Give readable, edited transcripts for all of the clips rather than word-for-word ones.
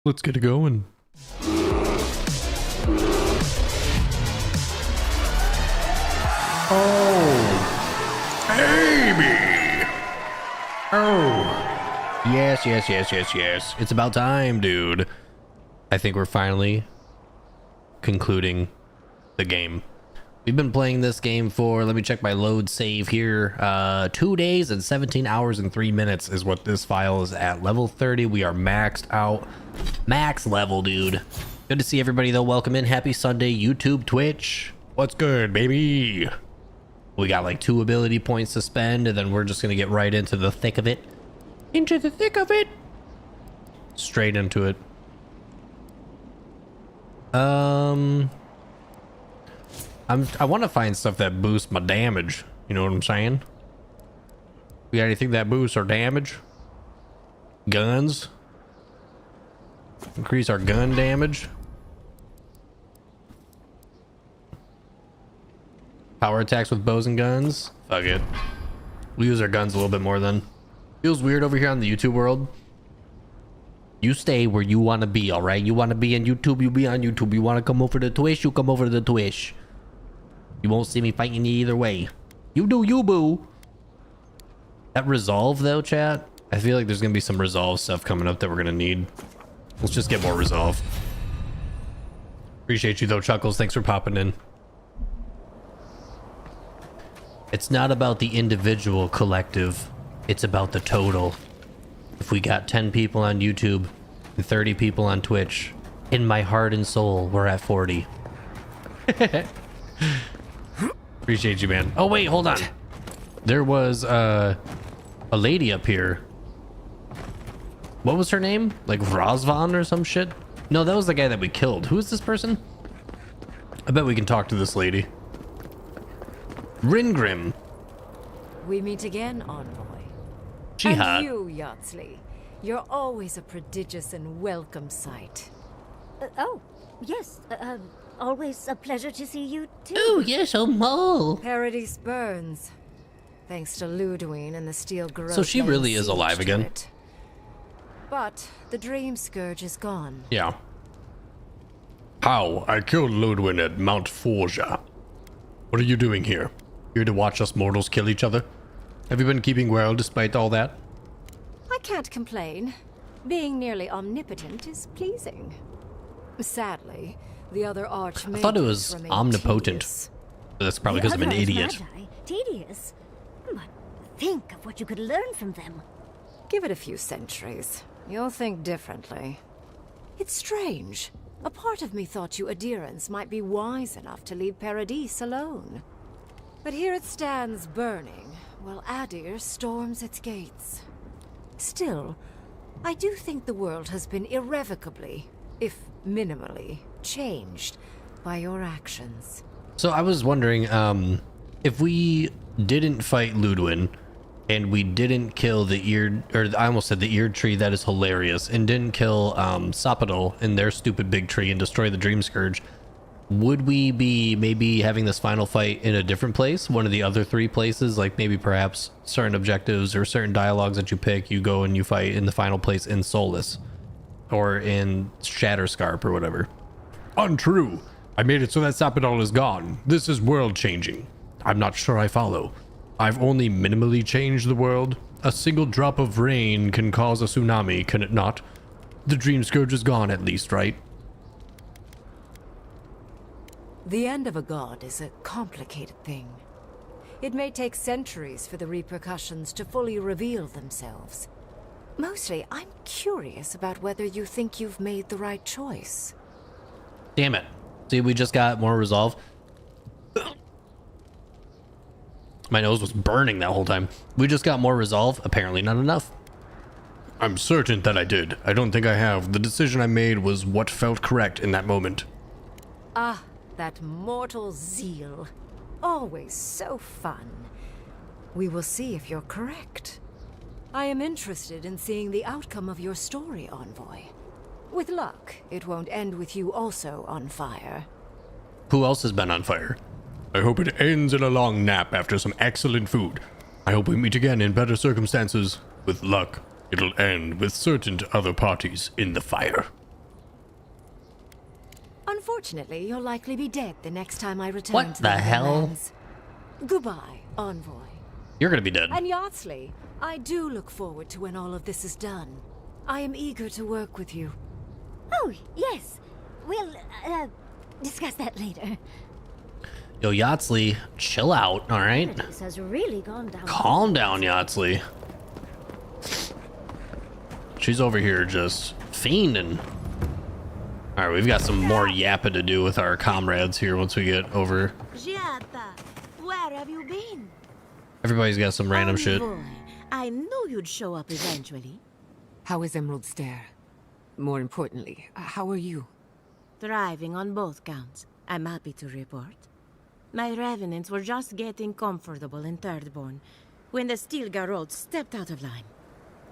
Let's get it going. Oh, Amy. Oh. Yes. It's about time, dude. I think we're finally concluding the game. We've been playing this game for, let me check my load save here. 2 days and 17 hours and 3 minutes is what this file is at. Level 30. We are maxed out. Max level, dude. Good to see everybody though. Welcome in. Happy Sunday, YouTube, Twitch. What's good, baby? We got like 2 ability points to spend, and then we're just gonna get right into the thick of it. Into the thick of it. Straight into it. I want to find stuff that boosts my damage. You know what I'm saying? We got anything that boosts our damage? Guns? Increase our gun damage. Power attacks with bows and guns. Fuck it. We use our guns a little bit more then. Feels weird over here on the YouTube world. You stay where you want to be, all right? You want to be on YouTube, you be on YouTube. You want to come over to Twitch, you come over to the Twitch. You won't see me fighting you either way. You do you, boo. That resolve though, chat. I feel like there's gonna be some resolve stuff coming up that we're gonna need. Let's just get more resolve. Appreciate you though, Chuckles. Thanks for popping in. It's not about the individual collective. It's about the total. If we got 10 people on YouTube and 30 people on Twitch, in my heart and soul, we're at 40. Appreciate you, man. Oh, wait, hold on. There was a lady up here. What was her name? Like Razvan or some shit? No, that was the guy that we killed. Who is this person? I bet we can talk to this lady. Ringrim. We meet again, Envoy. She hot. And you, Yardsley. You're always a prodigious and welcome sight. Oh, yes. Always a pleasure to see you, too. Oh, yes, oh, Mo. Paradise burns. Thanks to Ludwig and the steel growth. So she really is alive again. But the dream scourge is gone. Yeah. How? I killed Ludwig at Mount Forja. What are you doing here? Here to watch us mortals kill each other? Have you been keeping well despite all that? I can't complain. Being nearly omnipotent is pleasing. Sadly, the other archmages I thought it was remain omnipotent. tedious. But that's probably because I'm an idiot. Magi, tedious. But think of what you could learn from them. Give it a few centuries. You'll think differently. It's strange. A part of me thought you adherents might be wise enough to leave Paradise alone. But here it stands burning, while Adir storms its gates. Still, I do think the world has been irrevocably, if minimally, changed by your actions. So I was wondering, if we didn't fight Ludwig, and we didn't kill the eared, or I almost said the eared tree, that is hilarious, and didn't kill Sapadol in their stupid big tree and destroy the Dream Scourge, would we be maybe having this final fight in a different place? One of the other 3 places, like maybe perhaps certain objectives or certain dialogues that you pick, you go and you fight in the final place in Solus or in Shatterscarp or whatever. Untrue. I made it so that Sapadol is gone. This is world changing. I'm not sure I follow. I've only minimally changed the world. A single drop of rain can cause a tsunami, can it not? The Dream Scourge is gone at least, right? The end of a god is a complicated thing. It may take centuries for the repercussions to fully reveal themselves. Mostly, I'm curious about whether you think you've made the right choice. Damn it. See, we just got more resolve. My nose was burning that whole time. We just got more resolve. Apparently not enough. I'm certain that I did. I don't think I have. The decision I made was what felt correct in that moment. Ah, that mortal zeal. Always so fun. We will see if you're correct. I am interested in seeing the outcome of your story, Envoy. With luck, it won't end with you also on fire. Who else has been on fire? I hope it ends in a long nap after some excellent food. I hope we meet again in better circumstances. With luck, it'll end with certain other parties in the fire. Unfortunately, you'll likely be dead the next time I return What to the the hell? Netherlands. Goodbye, Envoy. You're gonna be dead. And Yardsley, I do look forward to when all of this is done. I am eager to work with you. Oh, yes. We'll, discuss that later. Yo, Yardsley, chill out, all right? This has really gone down. Calm down, Yardsley. She's over here just fiending. All right, we've got some more yapping to do with our comrades here once we get over. Giata, where have you been? Everybody's got some random shit. Boy, I knew you'd show up eventually. How is Emerald Stair? More importantly, how are you? Thriving on both counts, I'm happy to report. My revenants were just getting comfortable in Thirdborn when the Steel Garrote stepped out of line.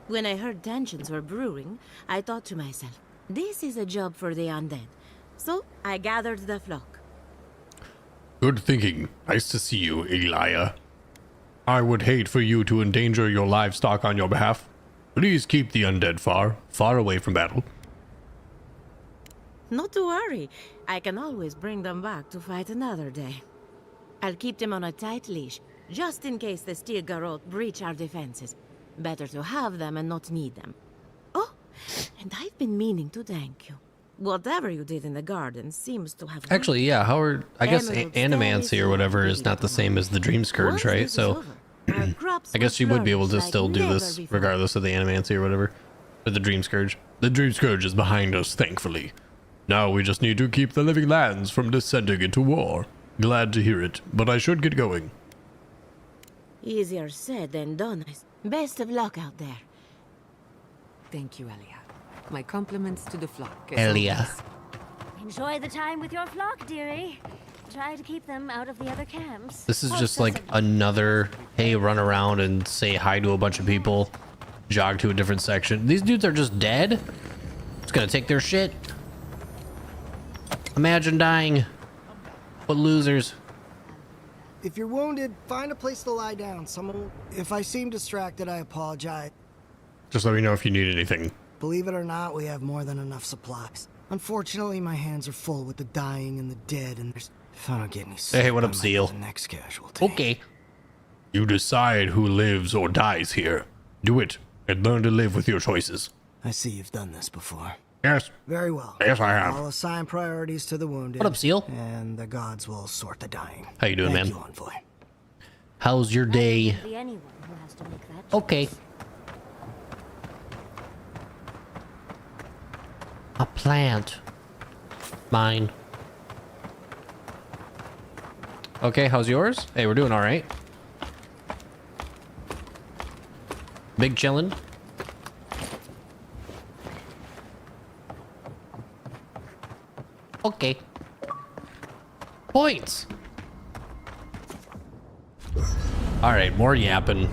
When I heard tensions were brewing, I thought to myself, this is a job for the undead. So I gathered the flock. Good thinking. Nice to see you, Elia. I would hate for you to endanger your livestock on your behalf. Please keep the undead far away from battle. Not to worry, I can always bring them back to fight another day. I'll keep them on a tight leash, just in case the Steel Garrote breach our defenses. Better to have them and not need them. Oh, and I've been meaning to thank you. Whatever you did in the garden seems to have... Actually, yeah, Howard, I guess Emerald Animancy Stair or is whatever is indeed not the on same as the Dream Scourge, Once right? this is So over, our crops I guess she will would be able to flourish still like do never this before. regardless of the Animancy or whatever. Or the Dream Scourge. The Dream Scourge is behind us, thankfully. Now we just need to keep the living lands from descending into war. Glad to hear it, but I should get going. Easier said than done. Best of luck out there. Thank you, Elia. My compliments to the flock. as Elia. always. Enjoy the time with your flock, dearie. Try to keep them out of the other camps. This is just like another, hey, run around and say hi to a bunch of people, jog to a different section. These dudes are just dead? It's gonna take their shit. Imagine dying. What losers. If you're wounded, find a place to lie down. If I seem distracted, I apologize. Just let me know if you need anything. Believe it or not, we have more than enough supplies. Unfortunately, my hands are full with the dying and the dead, and if I don't get any sleep, Hey, what up, I might Seal? be the next casualty. Okay. You decide who lives or dies here. Do it, and learn to live with your choices. I see you've done this before. Yes. Very well. Yes, I have. I'll assign priorities to the wounded. What up, Seal? And the gods will sort the dying. How you doing, Thank man? you, Envoy. How's your day? Be anyone who has to make that Okay. choice. A plant. Mine. Okay, how's yours? Hey, we're doing all right. Big chillin'. Okay. Points. All right, more yapping.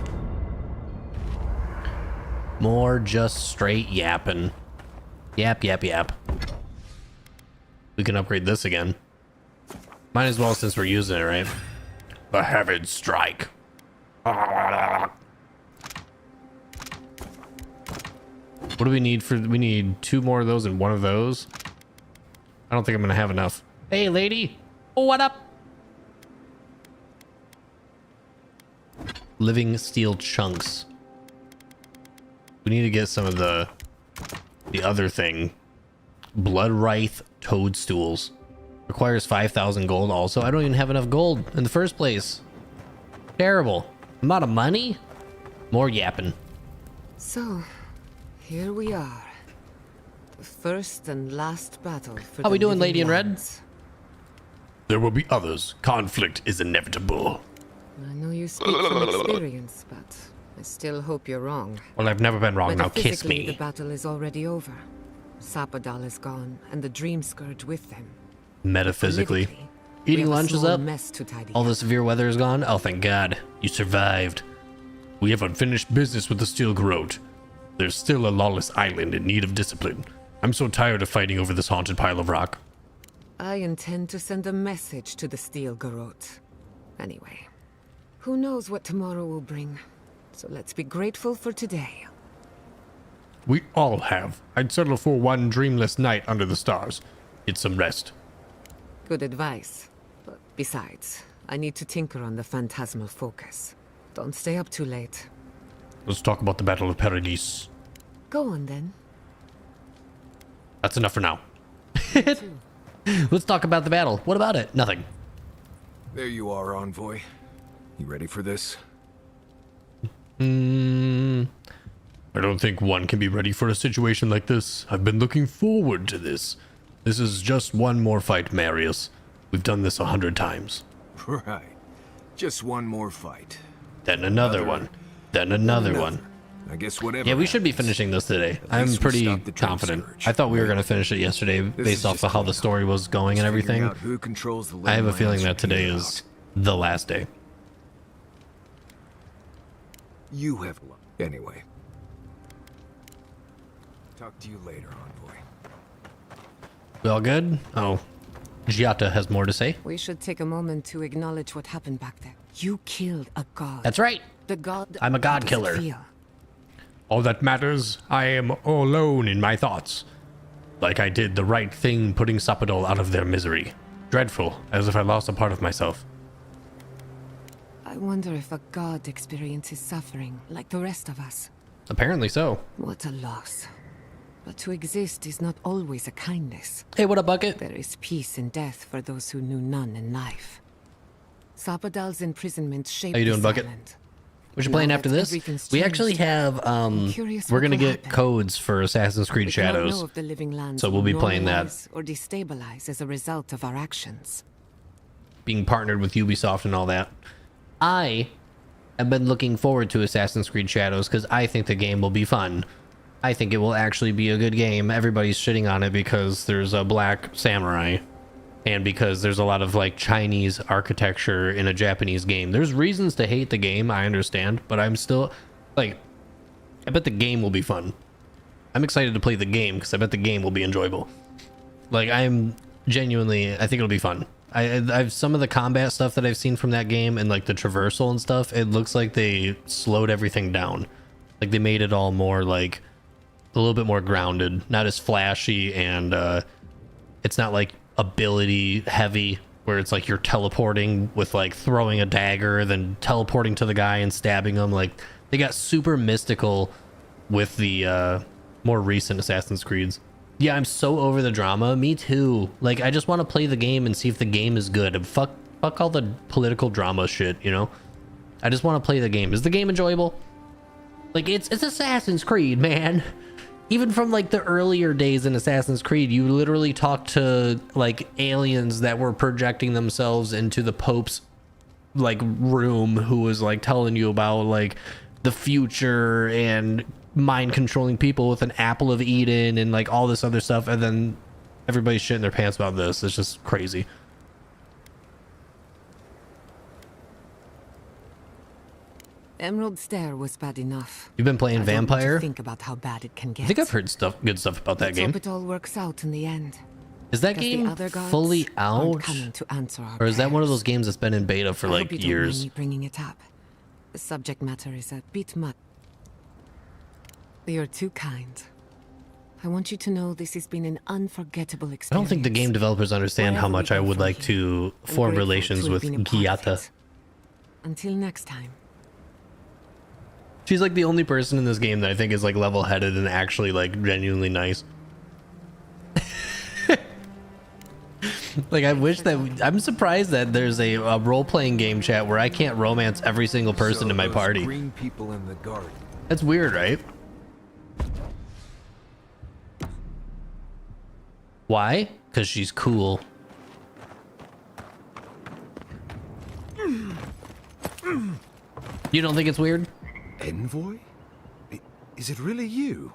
More just straight yapping. Yap, yap, yap. We can upgrade this again. Might as well since we're using it, right? The Heaven Strike. What do we need for... We need 2 more of those and 1 of those. I don't think I'm gonna have enough. Hey, lady. Oh, what up? Living steel chunks. We need to get some of the other thing. Blood Wraith toadstools. Requires 5,000 gold also. I don't even have enough gold in the first place. Terrible. Amount of money? More yapping. So, here we are. The first and last battle for How the we doing, living Lady in Red? lands. There will be others. Conflict is inevitable. I know you speak from experience, but I still hope you're wrong. Well, I've never been wrong. Now kiss Metaphysically, the me. battle is already over. Sapadal is gone, and the Dream Scourge with them. Metaphysically. Politically, we Eating have a lunch is small up. mess to tidy All up. the severe weather is gone. Oh, thank God. You survived. We have unfinished business with the Steel Garrote. There's still a lawless island in need of discipline. I'm so tired of fighting over this haunted pile of rock. I intend to send a message to the Steel Garrote. Anyway, who knows what tomorrow will bring. So let's be grateful for today. We all have. I'd settle for one dreamless night under the stars. Get some rest. Good advice. But besides, I need to tinker on the phantasmal focus. Don't stay up too late. Let's talk about the Battle of Paradis. Go on then. That's enough for now. Let's talk about the battle. What about it? Nothing. There you are, Envoy. You ready for this? I don't think one can be ready for a situation like this. I've been looking forward to this. This is just one more fight, Marius. We've done this 100 times. Right. Just one more fight. Then another one. Then another one. I guess whatever. Yeah, we should be finishing this today. I'm least we pretty stopped the drone confident. surge. I thought we were going to finish it yesterday based is off just of how the cleanup. story was going and Figuring everything. out who controls the I have a landmines feeling from that today here is out. the last day. You have luck. Anyway. Talk to you later, Envoy. We all good? Oh, Giata has more to say. We should take a moment to acknowledge what happened back there. You killed a god. That's right. The god. I'm a god How does it killer. feel? All that matters, I am alone in my thoughts. Like I did the right thing putting Sapadol out of their misery. Dreadful, as if I lost a part of myself. I wonder if a god experiences suffering like the rest of us. Apparently so. What a loss. But to exist is not always a kindness. Hey, what up, Bucket? There is peace in death for those who knew none in life. Sapadal's imprisonment shaped How you doing, this Bucket? island. What you Now playing that after this? everything's We actually changed, have, curious we're what gonna will get happen. codes for Assassin's Creed We cannot know Shadows. if the living lands So we'll be will playing that. normalize or destabilize as a result of our actions. Being partnered with Ubisoft and all that. I have been looking forward to Assassin's Creed Shadows because I think the game will be fun. I think it will actually be a good game. Everybody's shitting on it because there's a black samurai and because there's a lot of like Chinese architecture in a Japanese game. There's reasons to hate the game, I understand, but I'm still like, I bet the game will be fun. I'm excited to play the game because I bet the game will be enjoyable. Like, I'm genuinely, I think it'll be fun. I've some of the combat stuff that I've seen from that game and like the traversal and stuff, it looks like they slowed everything down. Like they made it all more like a little bit more grounded, not as flashy, and it's not like ability heavy where it's like you're teleporting with like throwing a dagger, then teleporting to the guy and stabbing him. Like they got super mystical with the more recent Assassin's Creeds. Yeah, I'm so over the drama. Me too. Like, I just want to play the game and see if the game is good. And fuck all the political drama shit, you know? I just want to play the game. Is the game enjoyable? Like, it's Assassin's Creed, man. Even from, like, the earlier days in Assassin's Creed, you literally talked to, like, aliens that were projecting themselves into the Pope's, like, room, who was, like, telling you about, like, the future and mind controlling people with an apple of Eden and like all this other stuff, and then everybody's shitting their pants about this. It's just crazy. Emerald Stair was bad enough. You've been playing I don't want Vampire? to think about how bad it can get. I think I've heard good stuff about that Let's game. hope it all works out in the end. Is that 'Cause the game other gods fully aren't out, coming to answer our or is that one of prayers. those games that's been in beta for I like hope you don't mind years? me bringing it up. The subject matter is a bit much. You're too kind. I want you to know this has been an unforgettable experience. I don't think the game developers understand how Wherever we much I go would from like here, to I'm form grateful relations to have with been a part of Giata. it. Until next time. She's like the only person in this game that I think is like level-headed and actually like genuinely nice. Like, I wish that I'm surprised that there's a role-playing game chat where I can't romance every single person So in my those party. Green people in the garden. That's weird, right? Why? Because she's cool. You don't think it's weird? Envoy? Is it really you?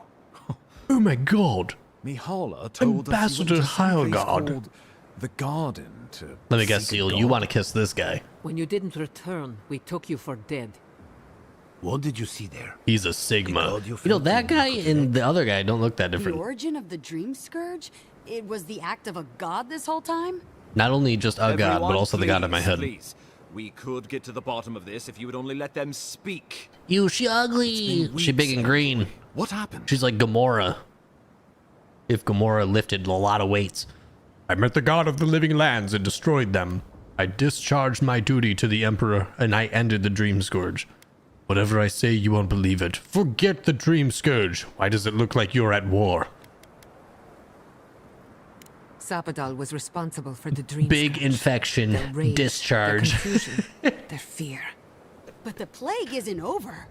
Oh my god. Mihala told Ambassador us you went to some place Heilgard. called the Garden to Let me guess, seek a Seal, god. you want to kiss this guy. When you didn't return, we took you for dead. What did you see there? He's a Sigma. God, you You know, felt that you guy could and the other guy don't look that The different. origin of the Dream Scourge? It was the act of a god this whole time? Not only just a god, but Everyone, also the god in my please, head. Please. We could get to the bottom of this if you would only let them speak. You, she ugly. been She big weeks, and green. What happened? She's like Gamora. If Gamora lifted a lot of weights. I met the god of the living lands and destroyed them. I discharged my duty to the Emperor, and I ended the Dream Scourge. Whatever I say, you won't believe it. Forget the Dream Scourge. Why does it look like you're at war? Sapadal was responsible for the dream Big scourge. infection, Their rage, discharge. their confusion, their fear. But the plague isn't over.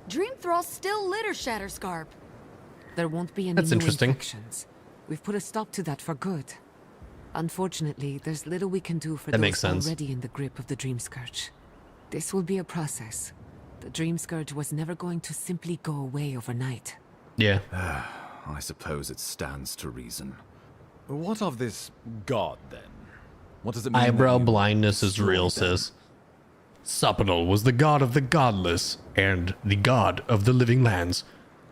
Dream thralls still litter Shatterscarp. There won't be any That's new interesting. infections. We've put a stop to that for good. Unfortunately, there's little we can do for That those makes sense. already in the grip of the Dream Scourge. This will be a process. The Dream Scourge was never going to simply go away overnight. Yeah. I suppose it stands to reason. What of this god, then? What does it mean? Eyebrow that you blindness is real, destroyed them? sis. Sapadal was the god of the godless and the god of the living lands.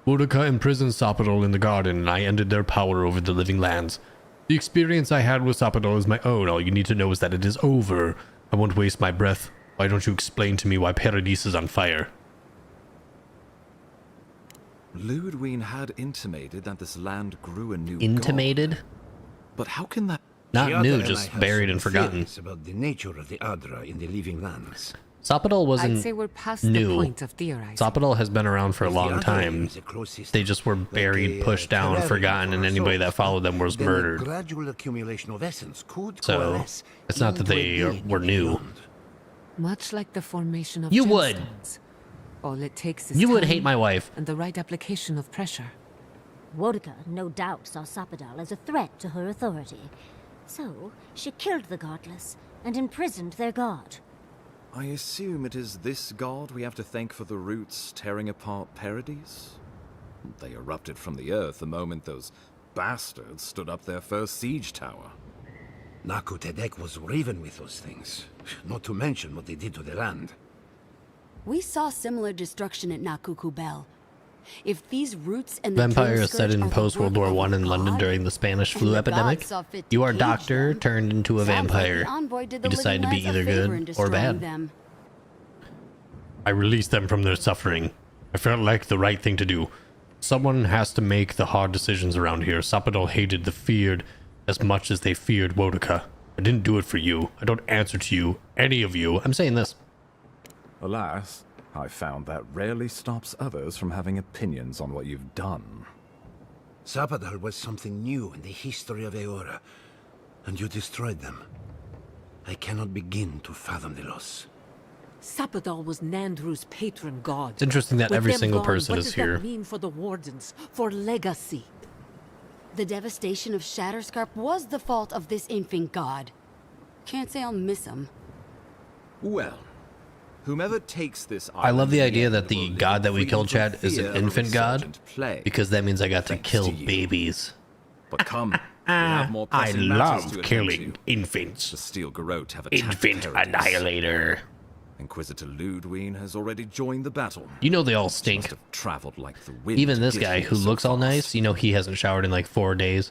Boudica imprisoned Sapadal in the garden, and I ended their power over the living lands. The experience I had with Sapadal is my own. All you need to know is that it is over. I won't waste my breath. Why don't you explain to me why Paradise is on fire? Ludwig had intimated that this land grew a new Intimated? god. But how can that... Not The new, Adra and just I have buried some and forgotten. theories about the nature of the Adra in the living lands. Sapadal I'd wasn't say we're past new. the point of theorizing. Sapadal has been around for a If long the Adra time. is a close system, They just were buried, like a, pushed down, terrarium forgotten, and for anybody souls, that followed them was then murdered. A gradual accumulation of essence could So, coalesce it's not that into a they being were new. beyond. Much like the formation of You would. gemstones. All it takes is You would time hate my wife. and the right application of pressure. Wodika no doubt saw Sapadal as a threat to her authority. So, she killed the godless and imprisoned their god. I assume it is this god we have to thank for the roots tearing apart Paradise? They erupted from the earth the moment those bastards stood up their first siege tower. Naku Tedek was riven with those things, not to mention what they did to the land. We saw similar destruction at Nakuku Bell. If these roots and the Vampire Dream is set Scourge in are the post-World work War of I a in London god, during the Spanish and flu the epidemic. gods saw fit to You are cage doctor them, turned into a sounds like vampire. the envoy did You the decide to living be lands a either favor good in or destroying bad. them. I released them from their suffering. I felt like the right thing to do. Someone has to make the hard decisions around here. Sapadal hated the feared as much as they feared Wodika. I didn't do it for you. I don't answer to you. Any of you. I'm saying this. Alas, I found that rarely stops others from having opinions on what you've done. Sapadal was something new in the history of Eora, and you destroyed them. I cannot begin to fathom the loss. Sapadal was Nandru's patron god. It's interesting that With every them single gone, person what is does here. that mean for the Wardens, for legacy? The devastation of Shatterscarp was the fault of this infant god. Can't say I'll miss him. Well, whomever takes this I love the idea island that the will live god that we freedom killed, from Chad, is fear an of a infant god, resurgent plague. because that means I got to Thanks kill to you. babies. But come, we have more I pressing matters to love attend killing to. infants. The Steel Garrote have attacked Infant Paradise. annihilator. Inquisitor Ludwig has already joined the battle. You know they all She stink. must have traveled like the wind Even to this get guy here who so looks all fast. nice, you know he hasn't showered in like 4 days.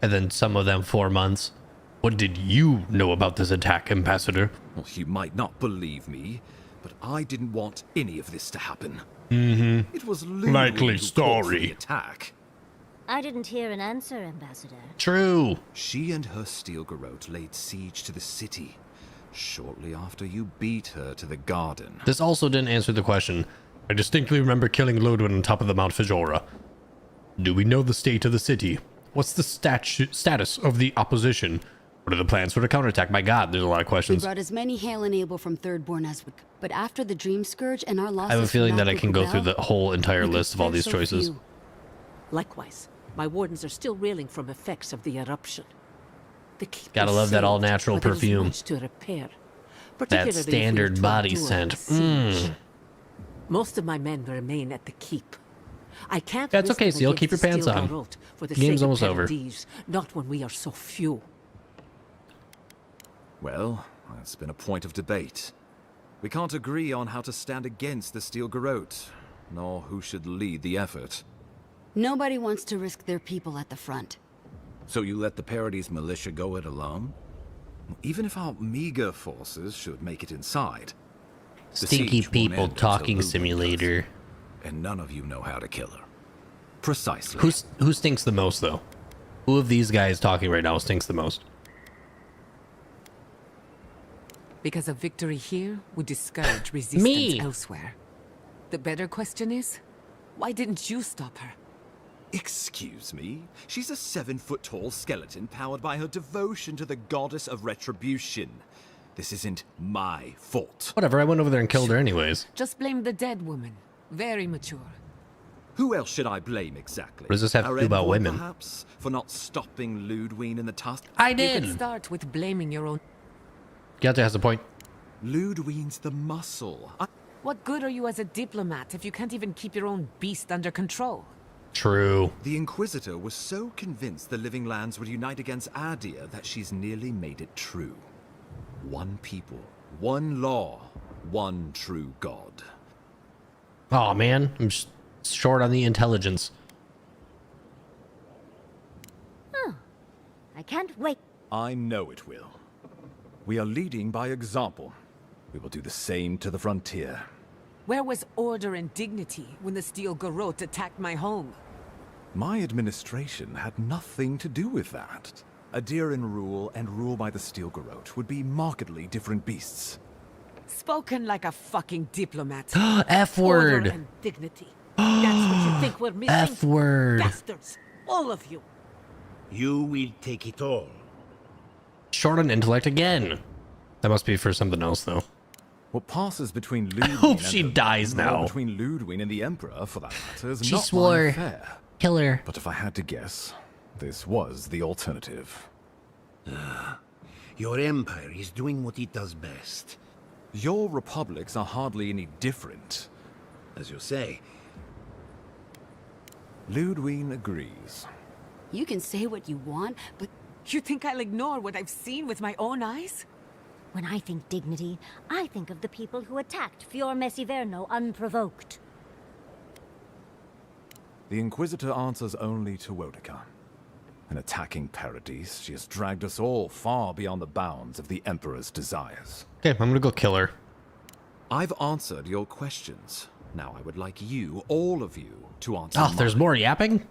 And then some of them 4 months. What did you know about this attack, Ambassador? Well, you might not believe me, but I didn't want any of this to happen. Mm-hmm. It was Ludwig Likely who called for story. the attack. I didn't hear an answer, Ambassador. True. She and her Steel Garrote laid siege to the city shortly after you beat her to the garden. This also didn't answer the question. I distinctly remember killing Lodwin on top of the Mount Fajora. Do we know the state of the city? What's the status of the opposition? What are the plans for the counterattack? My god, there's a lot of We questions. brought as many Hail and Able from Thirdborn as we could. But after the Dream Scourge and our losses I have a feeling that I can go Nakuku through Bell, the whole entire we could list of all spare these so choices. few. Likewise, my Wardens are still reeling from effects of the eruption. The keep Gotta is love that saved, all-natural but there is perfume. much to repair, That particularly if we are standard to body endure scent. the siege. Mmm. Most of my men remain at the keep. I can't. That's risk okay, them Seal. Keep against your the pants Steel on. Garrote for the The game's sake of almost over. Paradise, not when we are so few. Well, that's been a point of debate. We can't agree on how to stand against the Steel Garrote, nor who should lead the effort. Nobody wants to risk their people at the front. So you let the Paradise militia go it alone? Even if our meager forces should make it inside. the Stinky siege won't people end until talking Ludwig simulator. does. And none of you know how to kill her. Precisely. Who stinks the most, though? Who of these guys talking right now stinks the most? Because a victory here would discourage resistance Me. elsewhere. The better question is, why didn't you stop her? Excuse me? She's a 7-foot-tall skeleton powered by her devotion to the goddess of retribution. This isn't my fault. Whatever, I went over there and killed her anyways. Just blame the dead woman. Very mature. Who else should I blame exactly? What does this have to Our do about envoy, women? Perhaps, for not stopping Ludwig in the tusk? I You did! could start with blaming your own... Gotcha has a point. Ludwig's the muscle. What good are you as a diplomat if you can't even keep your own beast under control? True. The Inquisitor was so convinced the Living Lands would unite against Adir that she's nearly made it true. One people, one law, one true God. Oh man, I'm just short on the intelligence. I can't wait. I know it will. We are leading by example. We will do the same to the frontier. Where was order and dignity when the Steel Garrote attacked my home? My administration had nothing to do with that. Adiran rule and rule by the Steel Garrote would be markedly different beasts. Spoken like a fucking diplomat. F Order word. and dignity. That's what you think we're missing? F word. Bastards. All of you. You will take it all. Short on intellect again. That must be for something else though. What passes between Ludwig hope and she the- dies or now. between Ludwig and the Emperor, for that matter, is She not swore. my affair. Kill her. But if I had to guess, this was the alternative. Your empire is doing what it does best. Your republics are hardly any different. As you say, Ludwig agrees. You can say what you want, but You think I'll ignore what I've seen with my own eyes? When I think dignity, I think of the people who attacked Fior Messiverno unprovoked. The Inquisitor answers only to Wodica. In attacking Paradise, she has dragged us all far beyond the bounds of the Emperor's desires. Okay, I'm gonna go kill her. I've answered your questions. Now I would like you, all of you, to answer Oh, there's mine. more yapping?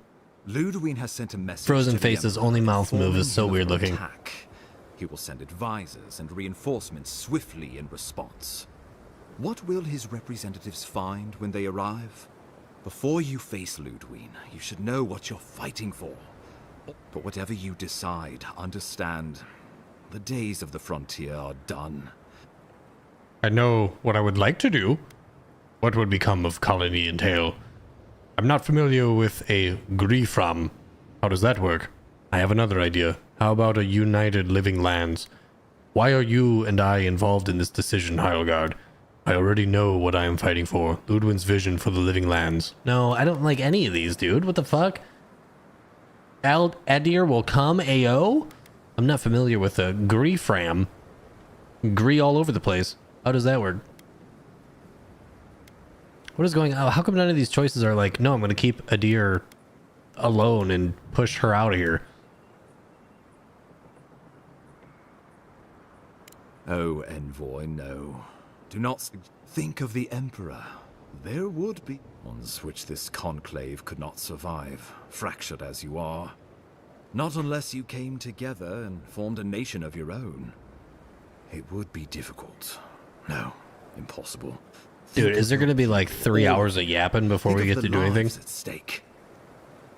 Ludwig has sent a message Frozen to the Face's Emperor only mouth move informing is so him of weird her looking. attack. He will send advisors and reinforcements swiftly in response. What will his representatives find when they arrive? Before you face Ludwig, you should know what you're fighting for. But whatever you decide, understand, the days of the frontier are done. I know what I would like to do. What would become of Colony and Tail? I'm not familiar with a Griefram. How does that work? I have another idea. How about a United Living Lands? Why are you and I involved in this decision, Heilgard? I already know what I am fighting for. Ludwig's vision for the Living Lands. No, I don't like any of these, dude. What the fuck? Adir will come, AO? I'm not familiar with a Griefram. Gree all over the place. How does that work? What is going on? How come none of these choices are like, no, I'm going to keep Adir alone and push her out of here? Oh, Envoy, no. Do not think of the Emperor. There would be ones which this conclave could not survive, fractured as you are. Not unless you came together and formed a nation of your own. It would be difficult. No, impossible. Dude, is there going to be like 3 hours of yapping before we get to do anything? At stake.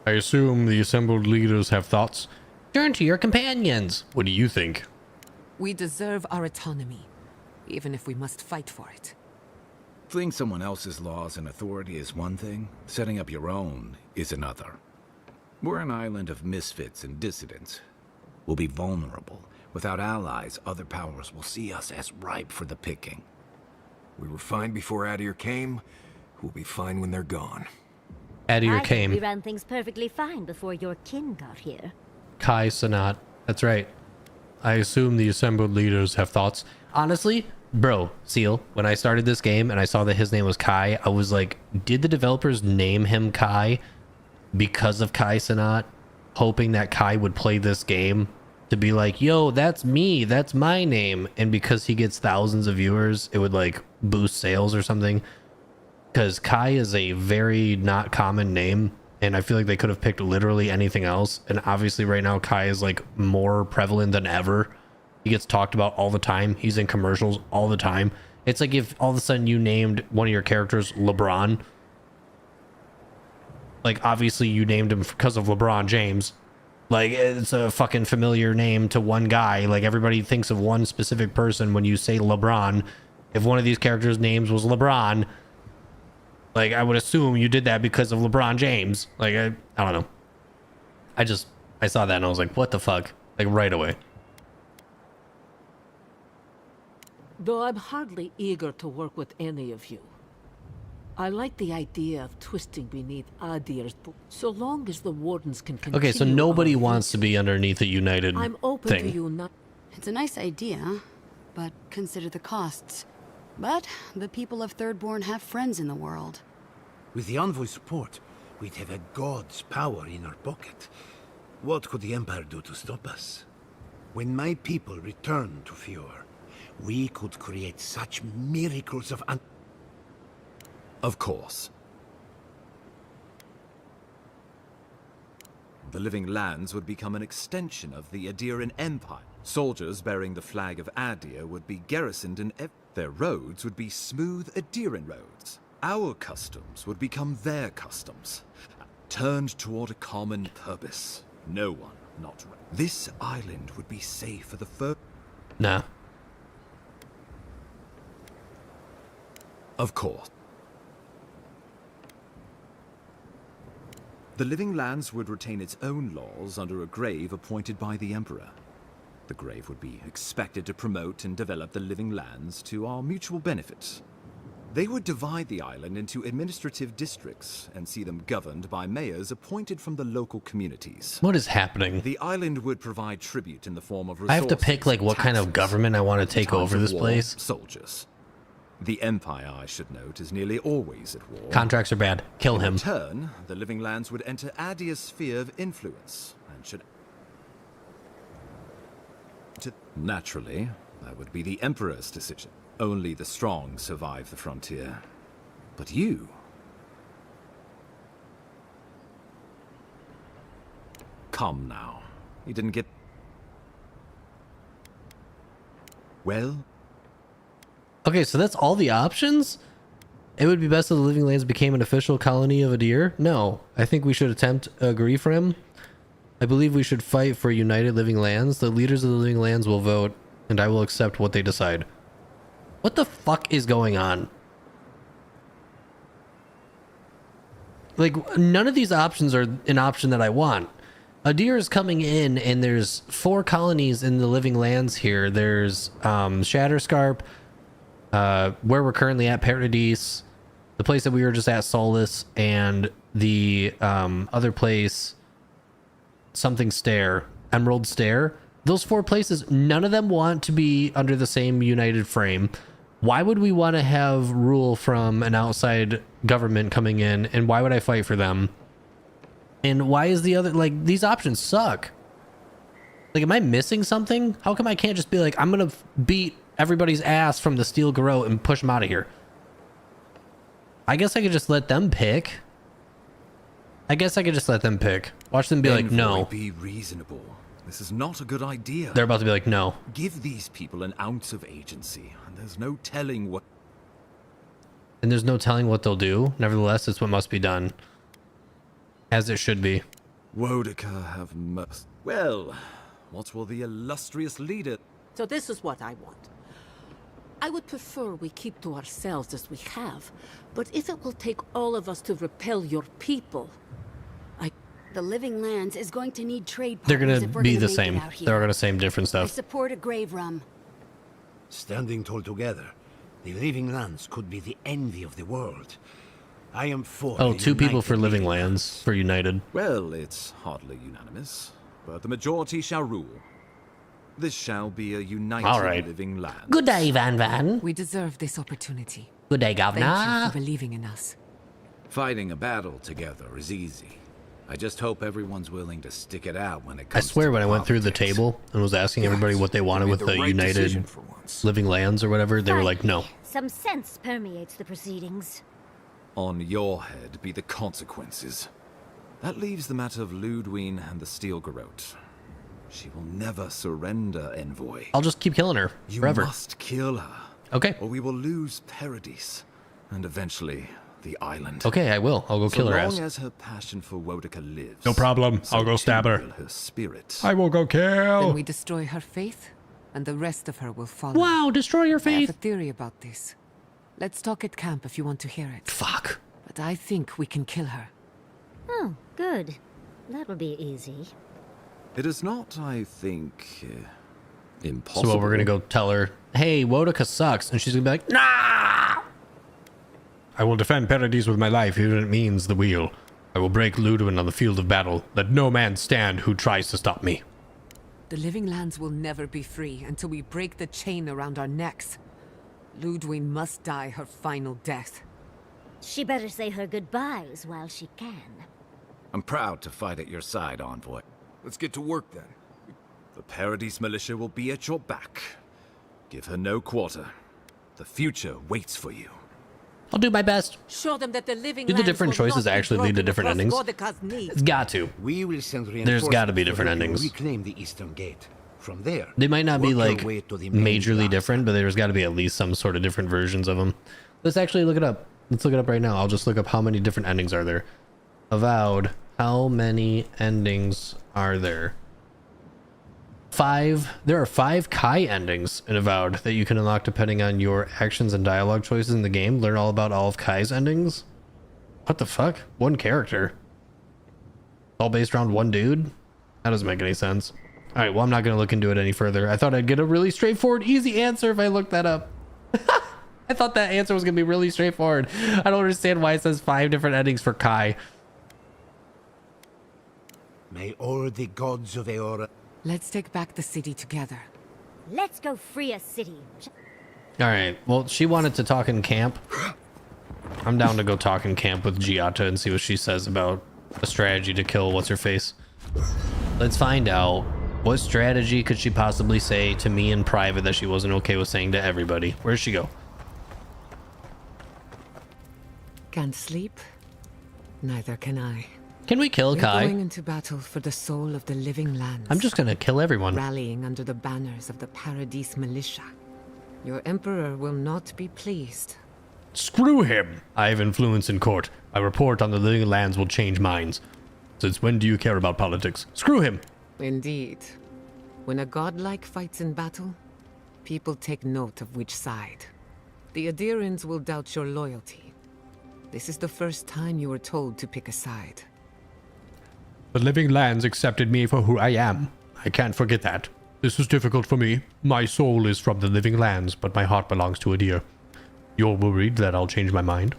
I assume the assembled leaders have thoughts. Turn to your companions. What do you think? We deserve our autonomy, even if we must fight for it. Fleeing someone else's laws and authority is one thing, setting up your own is another. We're an island of misfits and dissidents. We'll be vulnerable. Without allies, other powers will see us as ripe for the picking. We were fine before Adir came. We'll be fine when they're gone. Adir I think we came. ran things perfectly fine before your kin got here. Kai Sanat. That's right. I assume the assembled leaders have thoughts. Honestly, bro, Seal, when I started this game and I saw that his name was Kai, I was like, did the developers name him Kai because of Kai Sanat, hoping that Kai would play this game to be like, yo, that's me, that's my name, and because he gets thousands of viewers, it would like boost sales or something? Because Kai is a very not common name and I feel like they could have picked literally anything else. And obviously right now Kai is like more prevalent than ever. He gets talked about all the time. He's in commercials all the time. It's like if all of a sudden you named one of your characters LeBron. Like obviously you named him because of LeBron James. Like it's a fucking familiar name to one guy. Like everybody thinks of one specific person when you say LeBron. If one of these characters' names was LeBron, like I would assume you did that because of LeBron James. Like I don't know. I saw that and I was like, what the fuck? Like right away. Though I'm hardly eager to work with any of you. I like the idea of twisting beneath Adir's boot, so long as the wardens can continue. Okay, so nobody wants to be underneath a united I'm open thing. to you not. It's a nice idea, but consider the costs. But the people of Thirdborn have friends in the world. With the Envoy's support, we'd have a god's power in our pocket. What could the Empire do to stop us? When my people return to Fjord, we could create such miracles of Of course. The Living Lands would become an extension of the Adiran Empire. Soldiers bearing the flag of Adir would be garrisoned in their roads would be smooth Adiran roads. Our customs would become their customs, turned toward a common purpose. No one, not this island would be safe for the first. Nah. Of course. The Living Lands would retain its own laws under a grave appointed by the Emperor. The grave would be expected to promote and develop the Living Lands to our mutual benefit. They would divide the island into administrative districts and see them governed by mayors appointed from the local communities. What is happening? The island would provide tribute in the form of resources. I have to pick like what kind of government I want to take over this place. Soldiers. The Empire, I should note, is nearly always at war. Contracts are bad. Kill him. In return, the Living Lands would enter Adir's sphere of influence and should. Naturally, that would be the Emperor's decision. Only the strong survive the frontier. But you. Come now. You didn't get. Well. Okay, so that's all the options? It would be best if the Living Lands became an official colony of Adir? No. I think we should attempt agree for him. I believe we should fight for united Living Lands. The leaders of the Living Lands will vote, and I will accept what they decide. What the fuck is going on? Like, none of these options are an option that I want. Adir is coming in, and there's 4 colonies in the Living Lands here. There's Shatterscarp, where we're currently at, Paradise, the place that we were just at, Solace, and the other place, something Stair, Emerald Stair. Those 4 places, none of them want to be under the same united frame. Why would we want to have rule from an outside government coming in, and why would I fight for them? And why is the other, like, these options suck. Like, am I missing something? How come I can't just be like, I'm gonna beat everybody's ass from the Steel Garrote and push them out of here? I guess I could just let them pick. Watch them be like, no. Be reasonable. This is not a good idea. They're about to be like, no. Give these people an ounce of agency, and there's no telling what. And there's no telling what they'll do. Nevertheless, it's what must be done. As it should be. Wodaka have mercy. Well, what will the illustrious leader... So this is what I want. I would prefer we keep to ourselves as we have, but if it will take all of us to repel your people, The Living Lands is going to need trade They're partners going if to we're be gonna the make same. it out here. They're going to say different I stuff. support a grave rum. Standing tall together, the Living Lands could be the envy of the world. I am for Oh, a 2 people united for Living Lands, for United. Well, it's hardly unanimous, but the majority shall rule. This shall be a united Living Land. Good day, Van. We deserve this opportunity. Good day, Governor. Thank you for believing in us. Fighting a battle together is easy. I just hope everyone's willing to stick it out when it I comes swear to when I went through the politics. table and was asking everybody what they wanted with the United Living Lands or whatever, they were like, no. Some sense permeates the proceedings. On your head be the consequences. That leaves the matter of Ludwig and the Steel Garrote. She will never surrender, Envoy. I'll just keep killing her forever. You must kill her. Okay. Or we will lose Paradise, and eventually the island. Okay, I will. I'll go kill her ass. So long as her passion for Wodeka lives. No problem. I'll go stab her. Her spirit. I will go kill. Then we destroy her faith, and the rest of her will follow. Wow, destroy your I have faith. a theory about this. Let's talk at camp if you want to hear it. Fuck. But I think we can kill her. Oh, good. That'll be easy. It is not, I think, impossible. So we're gonna go tell her, hey, Wodeka sucks, and she's gonna be like, nah! I will defend Paradise with my life, even if it means the wheel. I will break Ludwig on the field of battle. Let no man stand who tries to stop me. The living lands will never be free until we break the chain around our necks. Ludwig must die her final death. She better say her goodbyes while she can. I'm proud to fight at your side, Envoy. Let's get to work then. The Paradise militia will be at your back. Give her no quarter. The future waits for you. I'll do my best. Show them that the living Do the different choices actually lead to different endings? It's got to. We will send There's got to be different so that we endings. reclaim the Eastern Gate. From there, They might not be work like your way to the main majorly plaza. different, but there's got to be at least some sort of different versions of them. Let's actually look it up. Let's look it up right now. I'll just look up how many different endings are there. Avowed. How many endings are there? 5. There are 5 Kai endings in Avowed that you can unlock depending on your actions and dialogue choices in the game. Learn all about all of Kai's endings. What the fuck? One character. All based around one dude? That doesn't make any sense. Alright, well, I'm not going to look into it any further. I thought I'd get a really straightforward, easy answer if I looked that up. I thought that answer was going to be really straightforward. I don't understand why it says 5 different endings for Kai. May all the gods of Eora... Let's take back the city together. Let's go free a city. Alright, well, she wanted to talk in camp. I'm down to go talk in camp with Giata and see what she says about a strategy to kill what's-her-face. Let's find out. What strategy could she possibly say to me in private that she wasn't okay with saying to everybody? Where'd she go? Can't sleep? Neither can I. Can we kill We're Kai? going into battle for the soul of the living lands. I'm just gonna kill everyone. Rallying under the banners of the Paradise militia. Your emperor will not be pleased. Screw him! I have influence in court. My report on the living lands will change minds. Since when do you care about politics? Screw him! Indeed. When a godlike fights in battle, people take note of which side. The Adherents will doubt your loyalty. This is the first time you were told to pick a side. The living lands accepted me for who I am. I can't forget that. This was difficult for me. My soul is from the living lands, but my heart belongs to Adir. You're worried that I'll change my mind?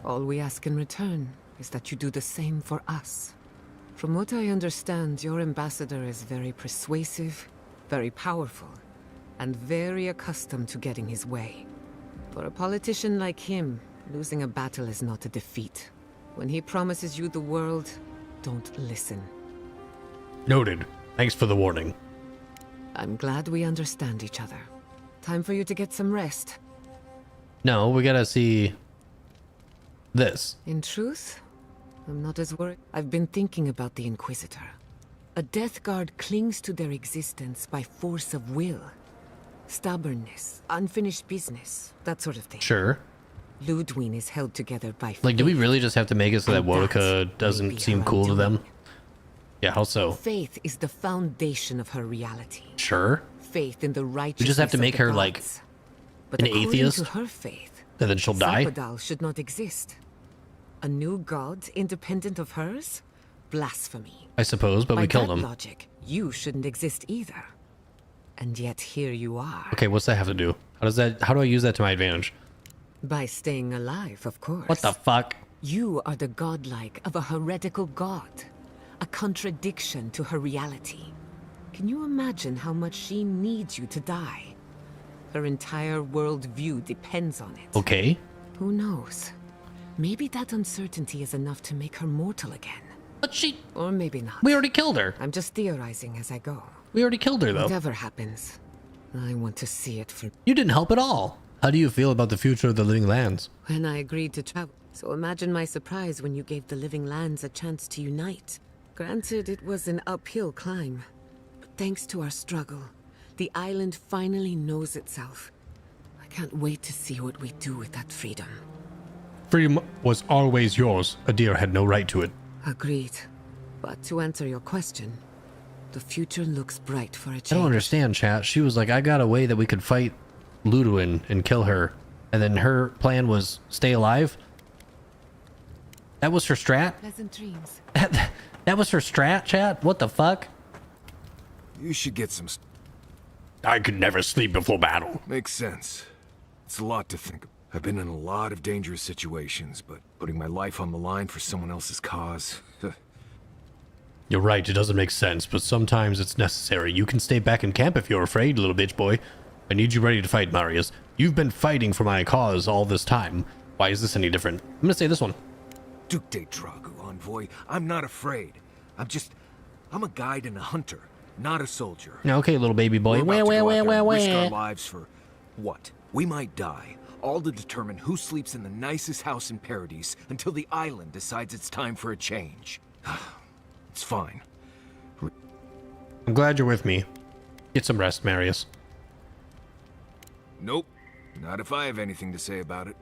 All we ask in return is that you do the same for us. From what I understand, your ambassador is very persuasive, very powerful, and very accustomed to getting his way. For a politician like him, losing a battle is not a defeat. When he promises you the world, don't listen. Noted. Thanks for the warning. I'm glad we understand each other. Time for you to get some rest. No, we gotta see this. In truth, I'm not as worried. I've been thinking about the Inquisitor. A Death Guard clings to their existence by force of will. Stubbornness, unfinished business, that sort of thing. Sure. Ludwig is held together by faith. Like, do we really just have to make it so that And Wodeka that's maybe doesn't seem her cool to them? undoing. Yeah, how so? Faith is the foundation of her reality. Sure. Faith in the righteousness We just have to of make the her, like, gods. But an according atheist? to her faith, And then she'll die? Zapadal should not exist. A new god independent of hers? Blasphemy. I suppose, but By we killed that him. logic, you shouldn't exist either. And yet here you are. Okay, what's that have to do? How do I use that to my advantage? By staying alive, of course. What the fuck? You are the godlike of a heretical god. A contradiction to her reality. Can you imagine how much she needs you to die? Her entire worldview depends on it. Okay. Who knows? Maybe that uncertainty is enough to make her mortal again. But she... Or maybe not. We already killed her. I'm just theorizing as I go. We already killed her, though. Whatever happens, I want to see it through. You didn't help at all. How do you feel about the future of the living lands? When I agreed to travel, So imagine my surprise when you gave the living lands a chance to unite. Granted, it was an uphill climb. But thanks to our struggle, the island finally knows itself. I can't wait to see what we do with that freedom. Freedom was always yours. Adir had no right to it. Agreed. But to answer your question, the future looks bright for a change. I don't understand, chat. She was like, I got a way that we could fight Luduin and kill her. And then her plan was stay alive? That was her strat? Pleasant dreams. That was her strat, chat? What the fuck? You should get some... I could never sleep before battle. Makes sense. It's a lot to think of. I've been in a lot of dangerous situations, but putting my life on the line for someone else's cause... You're right, it doesn't make sense, but sometimes it's necessary. You can stay back in camp if you're afraid, little bitch boy. I need you ready to fight, Marius. You've been fighting for my cause all this time. Why is this any different? I'm gonna say this one. Duke de Dragu, envoy. I'm not afraid. I'm a guide and a hunter, not a soldier. Okay, little baby boy. We're about to go out there and risk our lives for what? We might die, all to determine who sleeps in the nicest house in Paradise until the island decides it's time for a change. It's fine. I'm glad you're with me. Get some rest, Marius. Nope. Not if I have anything to say about it.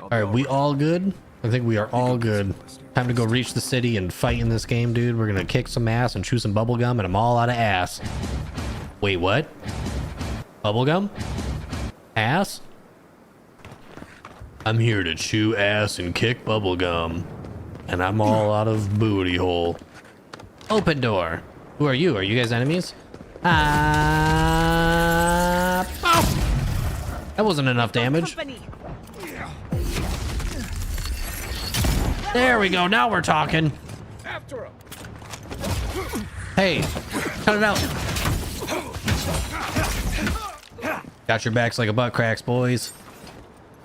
Alright, we all good? I think we are all good. Time to go reach the city and fight in this game, dude. We're gonna kick some ass and chew some bubblegum, and I'm all out of ass. Wait, what? Bubblegum? Ass? I'm here to chew ass and kick bubblegum. And I'm all out of booty hole. Open door. Who are you? Are you guys enemies? Oh! That wasn't enough damage. There we go. Now we're talking. Hey, cut it out. Got your backs like a butt cracks, boys.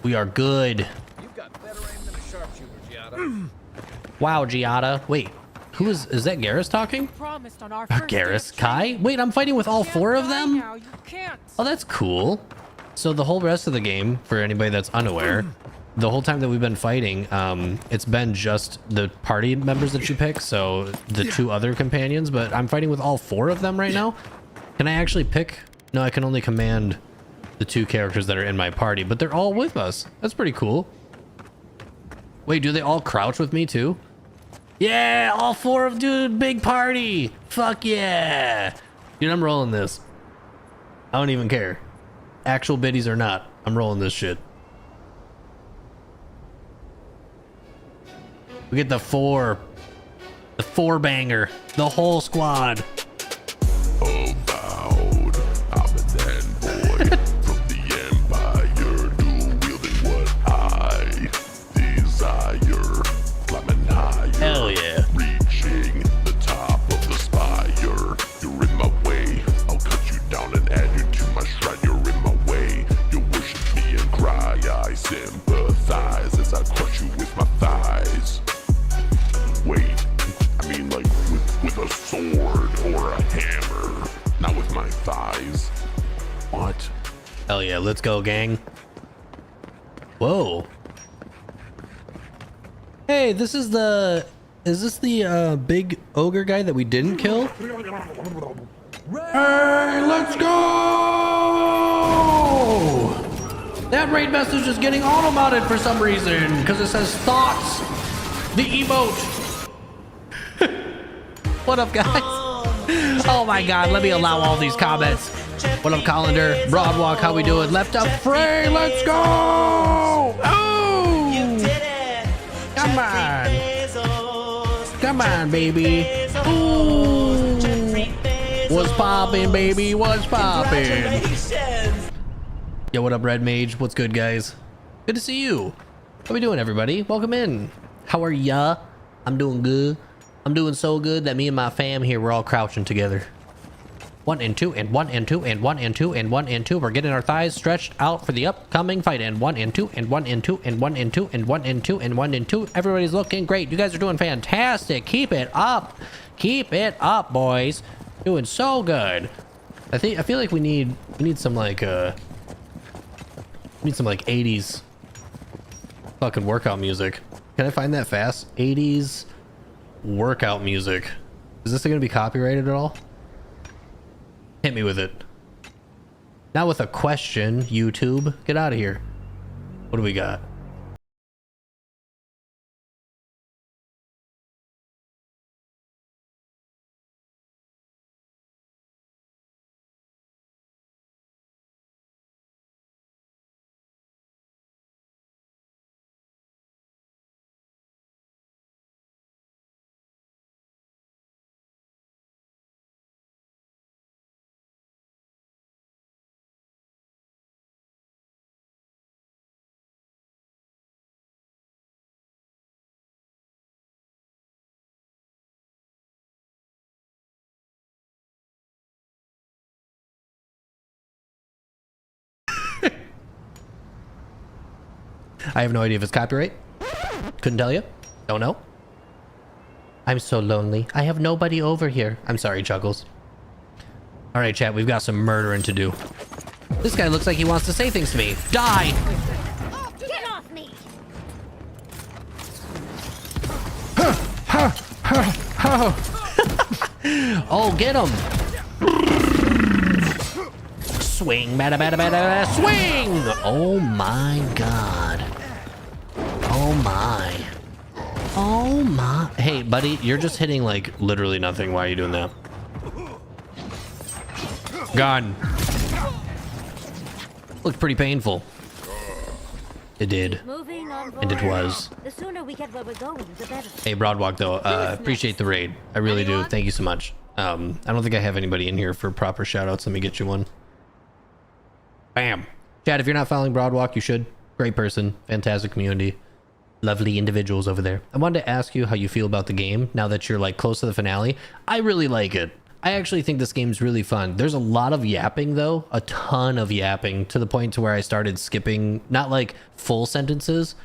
We are good. You've got better aim than a sharpshooter, Giada. Wow, Giada. Wait, who is that Garrus talking? Garrus? Kai? Wait, I'm fighting with all four of them? Oh, that's cool. So the whole rest of the game, for anybody that's unaware, the whole time that we've been fighting, it's been just the party members that you pick, so the two other companions, but I'm fighting with all four of them right now. Can I actually pick? No, I can only command the two characters that are in my party, but they're all with us. That's pretty cool. Wait, do they all crouch with me too? Yeah, all four of dude, big party. Fuck yeah. Dude, I'm rolling this. I don't even care. Actual biddies or not, I'm rolling this shit. We get the four banger, the whole squad. Avowed, I'm a then boy from the Empire, dual-wielding what I desire. Climbing higher, hell yeah. Reaching the top of the spire. You're in my way, I'll cut you down and add you to my shrine. You're in my way, you worship me and cry. I sympathize as I crush you with my thighs. Wait, I mean like with a sword or a hammer, not with my thighs. What? Hell yeah, let's go, gang. Whoa. Hey, is this the big ogre guy that we didn't kill? Hey, let's go! That raid message is getting automated for some reason, because it says thoughts. The emote. What up, guys? Oh my god, let me allow all these comments. What up, Colander? Broadwalk, how we doing? Left up Frey, let's go! Oh! Come on. Come on, baby. Ooh. What's poppin', baby? What's poppin'? Yo, what up, Red Mage? What's good, guys? Good to see you. How we doing, everybody? Welcome in. How are ya? I'm doing good. I'm doing so good that me and my fam here, we're all crouching together. 1 and 2 and 1 and 2 and 1 and 2 and 1 and 2. We're getting our thighs stretched out for the upcoming fight. And 1 and 2 and 1 and 2 and 1 and 2 and 1 and 2 and 1 and 2. Everybody's looking great. You guys are doing fantastic. Keep it up. Keep it up, boys. Doing so good. I feel like we need some like 80s Fucking workout music. Can I find that fast? 80s workout music. Is this gonna be copyrighted at all? Hit me with it. Not with a question, YouTube. Get out of here. What do we got? I have no idea if it's copyright. Couldn't tell you. Don't know. I'm so lonely. I have nobody over here. I'm sorry, Chuckles. All right, chat. We've got some murdering to do. This guy looks like he wants to say things to me. Die! Get off me! Oh, get him! Swing, bada, bada, bada, bada, swing! Oh my god. Oh my. Oh my. Hey, buddy, you're just hitting like literally nothing. Why are you doing that? Gone. Looked pretty painful. It did. Moving on And it forward. was. The sooner we get where we're going, the better. Hey, Broadwalk, though, appreciate the raid. I really do. Thank you so much. I don't think I have anybody in here for proper shoutouts. Let me get you one. Bam. Chad, if you're not following Broadwalk, you should. Great person. Fantastic community. Lovely individuals over there. I wanted to ask you how you feel about the game now that you're like close to the finale. I really like it. I actually think this game's really fun. There's a lot of yapping, though. A ton of yapping, to the point to where I started skipping, not like full sentences,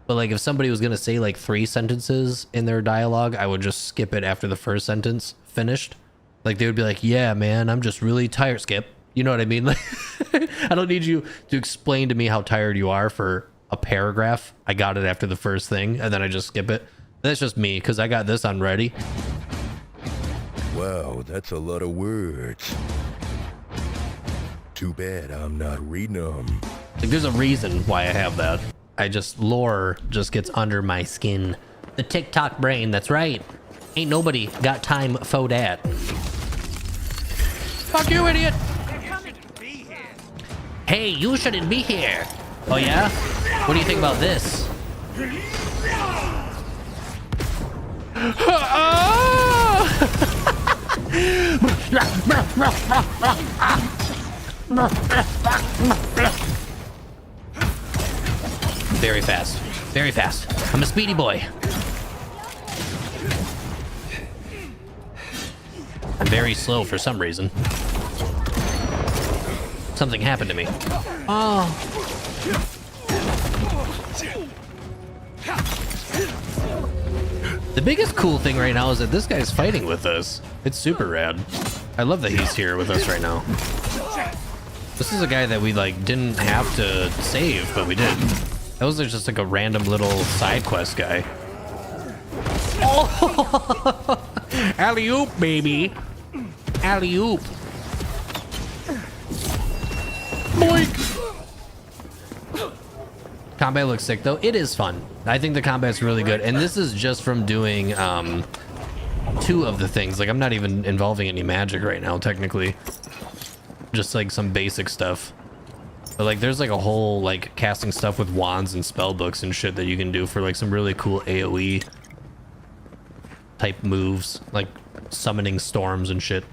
but like if somebody was going to say like 3 sentences in their dialogue, I would just skip it after the first sentence finished. Like they would be like, yeah, man, I'm just really tired. Skip. You know what I mean? Like, I don't need you to explain to me how tired you are for a paragraph. I got it after the first thing, and then I just skip it. That's just me, because I got this on ready. Wow, that's a lot of words. Too bad I'm not reading them. Like, there's a reason why I have that. Lore just gets under my skin. The TikTok brain, that's right. Ain't nobody got time for that. Fuck you, idiot! Hey, you shouldn't be here. Oh yeah? What do you think about this? Very fast. Very fast. I'm a speedy boy. I'm very slow for some reason. Something happened to me. Oh. The biggest cool thing right now is that this guy's fighting with us. It's super rad. I love that he's here with us right now. This is a guy that we like didn't have to save, but we did. That was just like a random little side quest guy. Oh! Alley-oop, baby. Alley-oop. Boink! Combat looks sick though. It is fun. I think the combat's really good. And this is just from doing 2 of the things. Like I'm not even involving any magic right now, technically. Just like some basic stuff. But like there's like a whole like casting stuff with wands and spell books and shit that you can do for like some really cool AoE type moves. Like summoning storms and shit.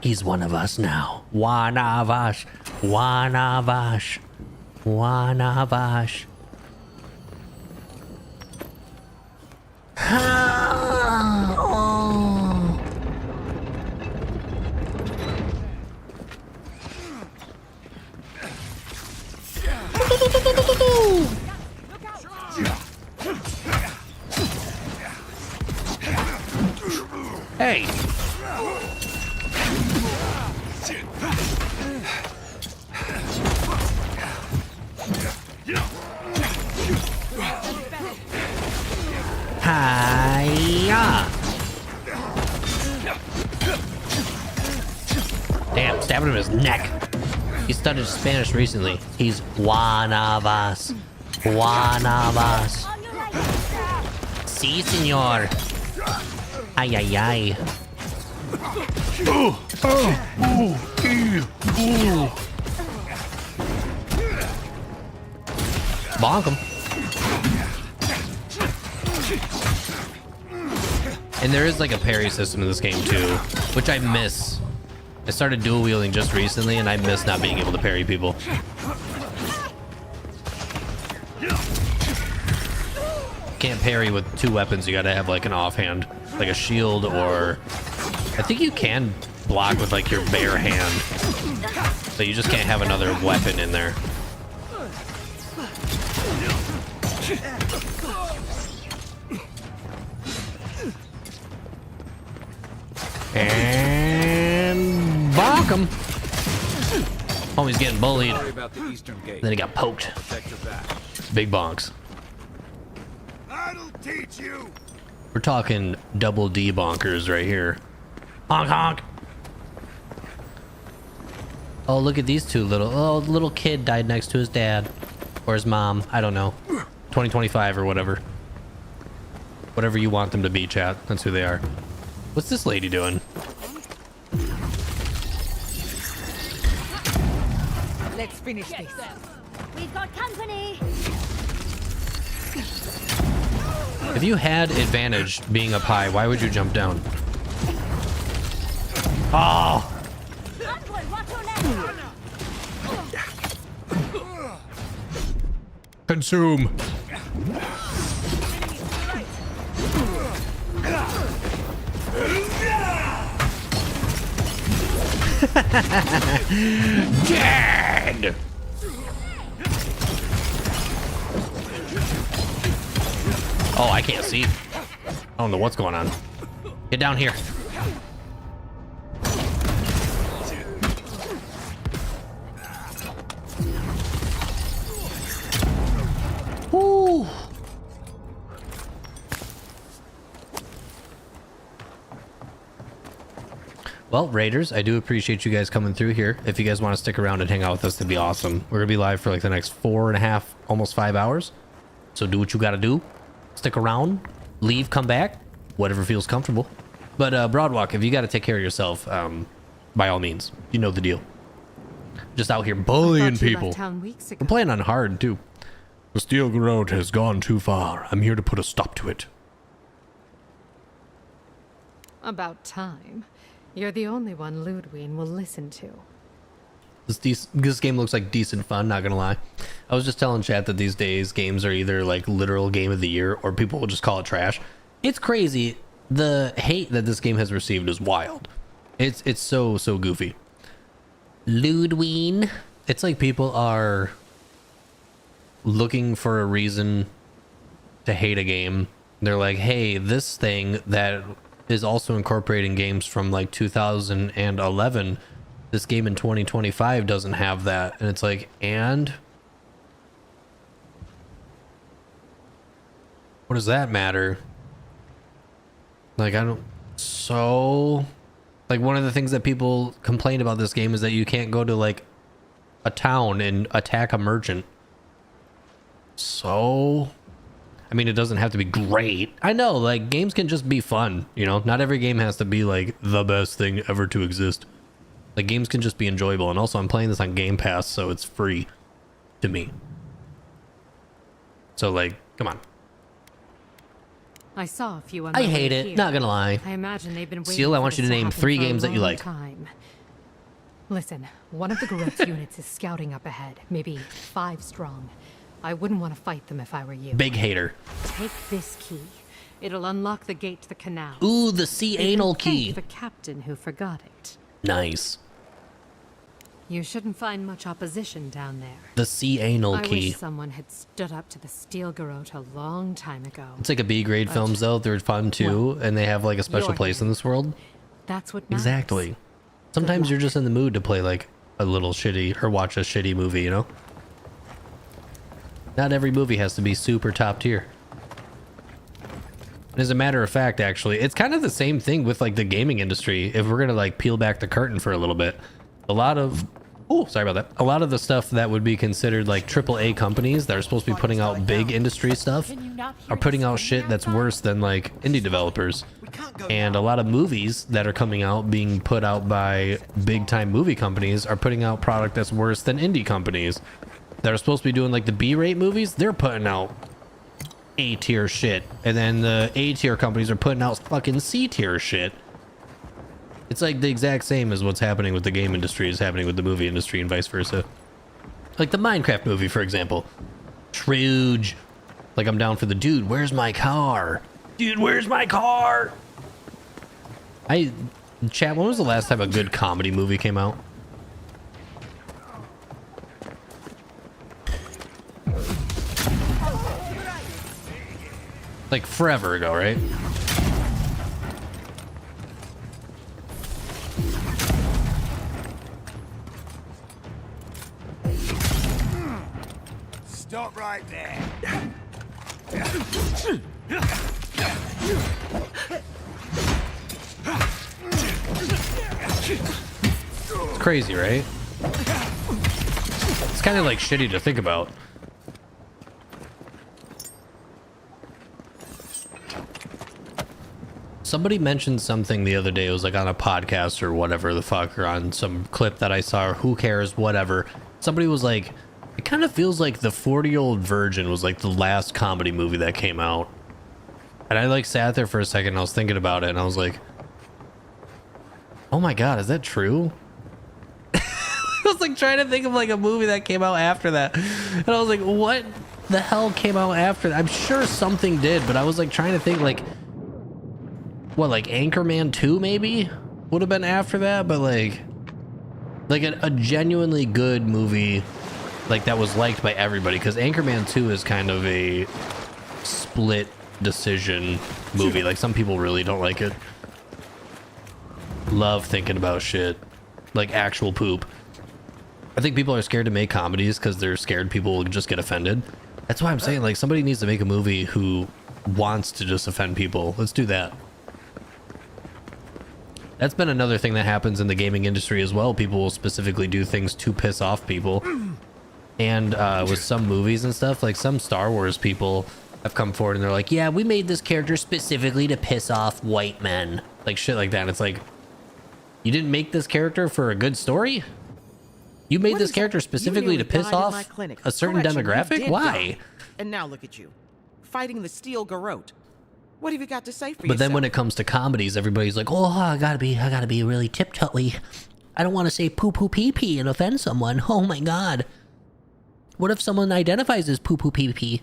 He's one of us now. One of us. One of us. One of us. Hey. Hiya! Damn, stabbing him in his neck. He studied Spanish recently. He's one of us. One of us. Si, senor. Ay, ay, ay. Bonk him. And there is like a parry system in this game too, which I miss. I started dual wielding just recently and I miss not being able to parry people. Can't parry with two weapons, you gotta have like an offhand, like a shield, or I think you can block with like your bare hand, so you just can't have another weapon in there. And bonk him. Homie's getting bullied. Then he got poked. Big bonks. I'll teach you. We're talking double D bonkers right here. Honk honk. Oh, look at these two little kid died next to his dad or his mom. I don't know. 2025 or whatever. Whatever you want them to be, chat. That's who they are. What's this lady doing? Let's finish this. We've got company. If you had advantage being up high, why would you jump down? Oh! Consume. Dead. Oh, I can't see. I don't know what's going on. Get down here. Woo. Well, Raiders, I do appreciate you guys coming through here. If you guys want to stick around and hang out with us, that'd be awesome. We're gonna be live for like the next 4.5, almost 5 hours. So do what you gotta do. Stick around, leave, come back, whatever feels comfortable. But Broadwalk, if you gotta take care of yourself, by all means, you know the deal. Just out here bullying people. We're playing on hard too. The Steel Garrote has gone too far. I'm here to put a stop to it. About time. You're the only one Ludwig will listen to. This game looks like decent fun, not gonna lie. I was just telling chat that these days games are either like literal game of the year or people will just call it trash. It's crazy. The hate that this game has received is wild. It's so goofy. Ludwig. It's like people are looking for a reason to hate a game. They're like, hey, this thing that is also incorporating games from like 2011, this game in 2025 doesn't have that. And it's like, and what does that matter? Like, I don't. So like, one of the things that people complain about this game is that you can't go to like a town and attack a merchant. So I mean, it doesn't have to be great. I know, like, games can just be fun, you know? Not every game has to be, like, the best thing ever to exist. Like, games can just be enjoyable. And also, I'm playing this on Game Pass, so it's free to me. So, like, come on. I saw a few on I my hate way it, here. not gonna lie. I imagine they've been waiting Seal, I for want you this to name happen 3 for a games that you long like. time. Listen, one of the Garrote's units is scouting up ahead, maybe 5 strong. I wouldn't want to fight them if I were you. Big hater. Take this key. It'll unlock the gate to the canal. Ooh, the sea anal key. The captain who forgot it. Nice. You shouldn't find much opposition down there. The sea anal I key. wish someone had stood up to the Steel Garrote a long time ago. It's like a B-grade films, though. They're fun, too. And they have, like, a special place in this world. That's what matters. Exactly. Sometimes you're just in the mood to play, like, a little shitty, or watch a shitty movie, you know? Not every movie has to be super top tier. As a matter of fact, actually, it's kind of the same thing with like the gaming industry. If we're gonna like peel back the curtain for a little bit, a lot of a lot of the stuff that would be considered like AAA companies that are supposed to be putting out big industry stuff are putting out shit that's worse than like indie developers. And a lot of movies that are coming out being put out by big time movie companies are putting out product that's worse than indie companies that are supposed to be doing like the B-rate movies. They're putting out A-tier shit, and then the A-tier companies are putting out fucking C-tier shit. It's like the exact same as what's happening with the game industry is happening with the movie industry and vice versa. Like the Minecraft movie, for example. Truge. Like, I'm down for the dude, where's my car? Dude, where's my car? Chat, when was the last time a good comedy movie came out? Like forever ago, right? Stop right there. It's crazy, right? It's kind of like shitty to think about. Somebody mentioned something the other day. It was like on a podcast or whatever the fuck, or on some clip that I saw, or who cares, whatever. Somebody was like, it kind of feels like the 40-Year-Old Virgin was like the last comedy movie that came out. And I like sat there for a second and I was thinking about it and I was like, oh my god, is that true? I was like trying to think of like a movie that came out after that. And I was like, what the hell came out after that? I'm sure something did, but I was like trying to think like, what, like Anchorman 2 maybe would have been after that, but like a genuinely good movie like that was liked by everybody, because Anchorman 2 is kind of a split decision movie. Like some people really don't like it. Love thinking about shit like actual poop. I think people are scared to make comedies because they're scared people will just get offended. That's why I'm saying like somebody needs to make a movie who wants to just offend people. Let's do that. That's been another thing that happens in the gaming industry as well. People will specifically do things to piss off people. And with some movies and stuff, like some Star Wars people have come forward and they're like, yeah, we made this character specifically to piss off white men. Like shit like that. And it's like, you didn't make this character for a good story? You made this character specifically to piss off a certain demographic? Why? And now look at you, fighting the steel garrote. What have you got to say for yourself? But then when it comes to comedies, everybody's like, oh, I gotta be really tiptoey. I don't want to say poo poo pee pee and offend someone. Oh my god. What if someone identifies as poo poo pee pee?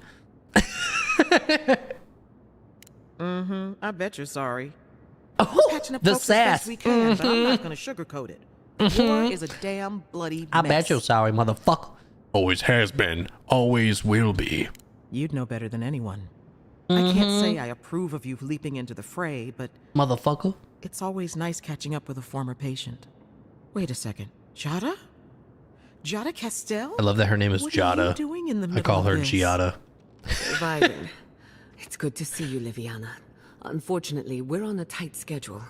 I bet you're sorry. Oh, catching up the folks as best sass. we can, but I'm not gonna sugarcoat it. War is a damn bloody mess. I bet you're sorry, motherfucker. Always has been, always will be. You'd know better than anyone. I can't say I approve of you leaping into the fray, but... Motherfucker. It's always nice catching up with a former patient. Wait a second. Jada? Jada Castell? I love that her name is what Jada. Are you doing in the middle I call her of this? Giada. Surviving. It's good to see you, Liviana. Unfortunately, we're on a tight schedule.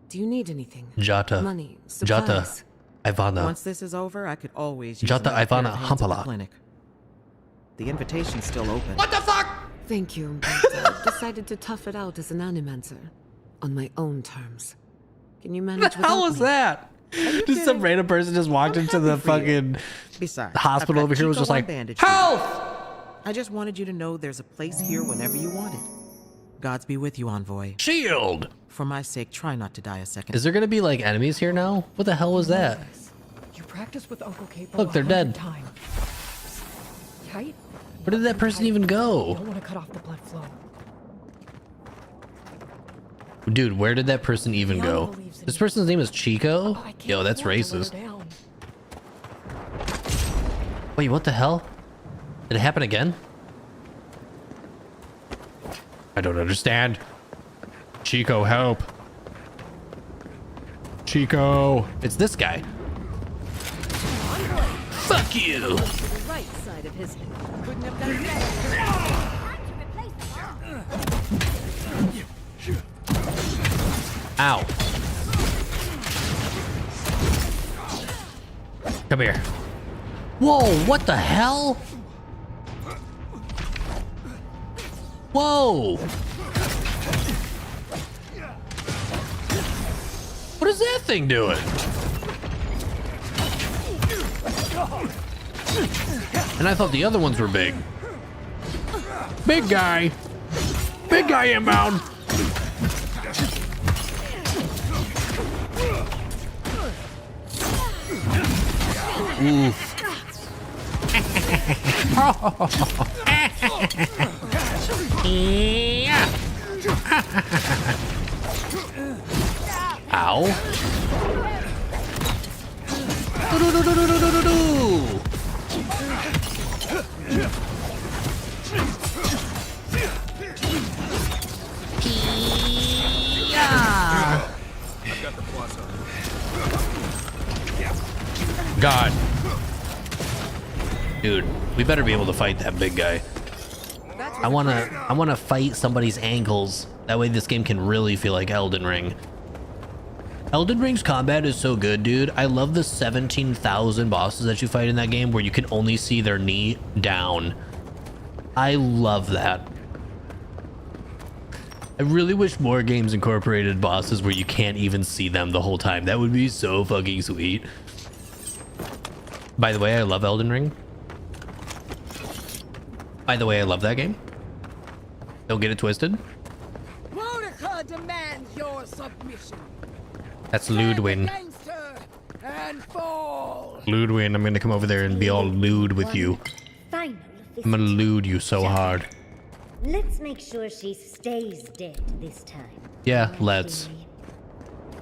Do you need anything? Jata. Money, supplies. Jata. Ivana. Once this is over, I could always use Jata another pair Ivana of hands at the Hampala. clinic. The invitation's still open. What the fuck? Thank you, but I've decided to tough it out as an animancer. On my own terms. Can you manage What the hell was that? Just some random person just walked into the fucking hospital over here, was just like, health! I just wanted you to know there's a place here whenever you want it. Gods be with you, Envoy. Shield! For my sake, try not to die a second. Is there gonna be like enemies here now? What the hell was that? You practiced with Uncle Capo. Look, they're dead. Times. Tight? Where did that person even You go? don't want to cut off the blood flow. Dude, where did that person even go? This person's name is Chico? Yo, that's racist. Wait, what the hell? Did it happen again? I don't understand. Chico, help. Chico. It's this guy. Fuck you. Right side of his head. Couldn't have done Ow. Come here. Whoa, what the hell? Whoa. What is that thing doing? And I thought the other ones were big. Big guy. Big guy inbound. Oof. Ow. God. Dude, we better be able to fight that big guy. I wanna fight somebody's ankles. That way this game can really feel like Elden Ring. Elden Ring's combat is so good, dude. I love the 17,000 bosses that you fight in that game where you can only see their knee down. I love that. I really wish more games incorporated bosses where you can't even see them the whole time. That would be so fucking sweet. By the way, I love Elden Ring. By the way, I love that game. Don't get it twisted. Mordecai demands your submission. That's Ludwin. And fall. Ludwin, I'm gonna come over there and be all lewd with you. I'm gonna lewd you so hard. Let's make sure she stays dead this time. Yeah, let's.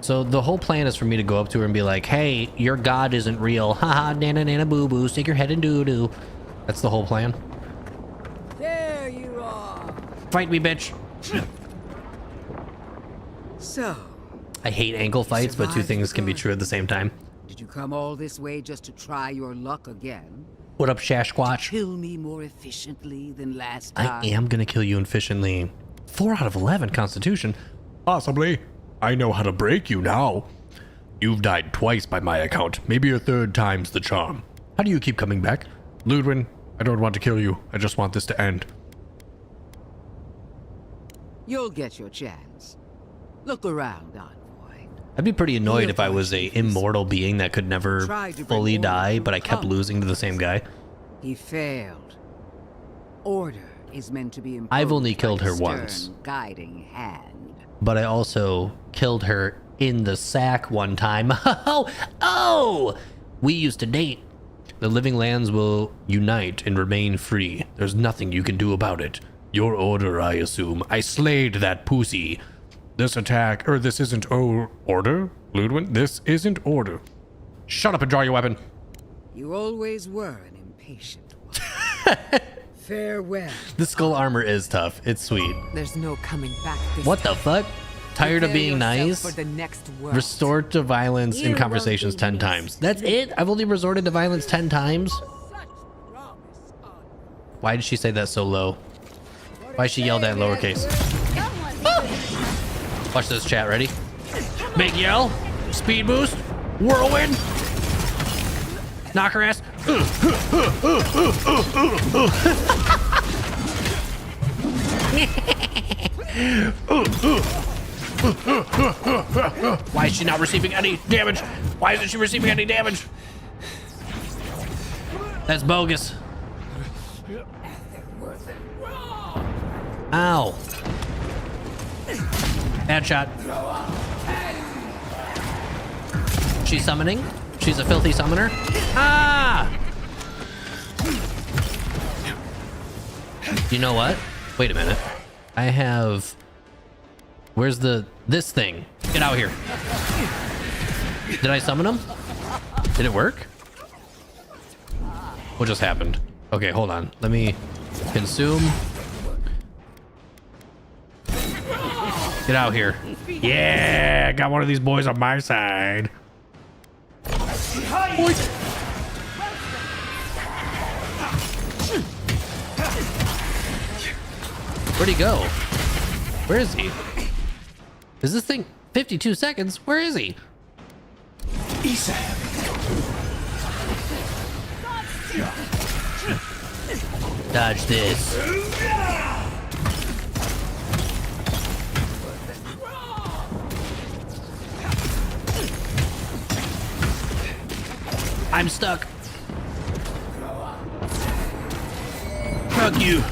So the whole plan is for me to go up to her and be like, hey, your god isn't real. Haha, nana nana boo boo, stick your head in doo doo. That's the whole plan. There you are. Fight me, bitch. So, I hate ankle fights, but two things can be true at the same time. did you come all this way just to try your luck again? What up, Shashquatch? Kill me more efficiently than last time? I am gonna kill you efficiently. 4 out of 11 Constitution. Possibly. I know how to break you now. You've died twice by my account. Maybe a third time's the charm. How do you keep coming back? Ludwin, I don't want to kill you. I just want this to end. You'll get your chance. Look around, envoy. I'd be pretty annoyed if I was a immortal being that could never fully die, but I kept losing to the same guy. He failed. Order is meant to be imposed. I've only killed by a her once. stern guiding hand. But I also killed her in the sack one time. Oh! We used to date. The living lands will unite and remain free. There's nothing you can do about it. Your order, I assume. I slayed that pussy. This attack, this isn't order, Ludwin. This isn't order. Shut up and draw your weapon. You always were an impatient one. Farewell. The skull armor is tough. It's sweet. There's no coming back this What the fuck? Tired of Prepare being yourself nice? for the next world. Restore to violence in conversations 10 times. That's it? I've only resorted to violence 10 times? Why did she say that so low? Why she yelled that in lowercase? Ah! Watch this, chat. Ready? Big yell. Speed boost. Whirlwind. Knock her ass. Why is she not receiving any damage? Why isn't she receiving any damage? That's bogus. Ow. Bad shot. She's summoning. She's a filthy summoner. Ah! You know what? Wait a minute. I have... Where's this thing? Get out here. Did I summon him? Did it work? What just happened? Okay, hold on. Let me consume. Get out here. Yeah, got one of these boys on my side. Boink. Where'd he go? Where is he? Is this thing 52 seconds? Where is he? Dodge this. I'm stuck. Fuck you.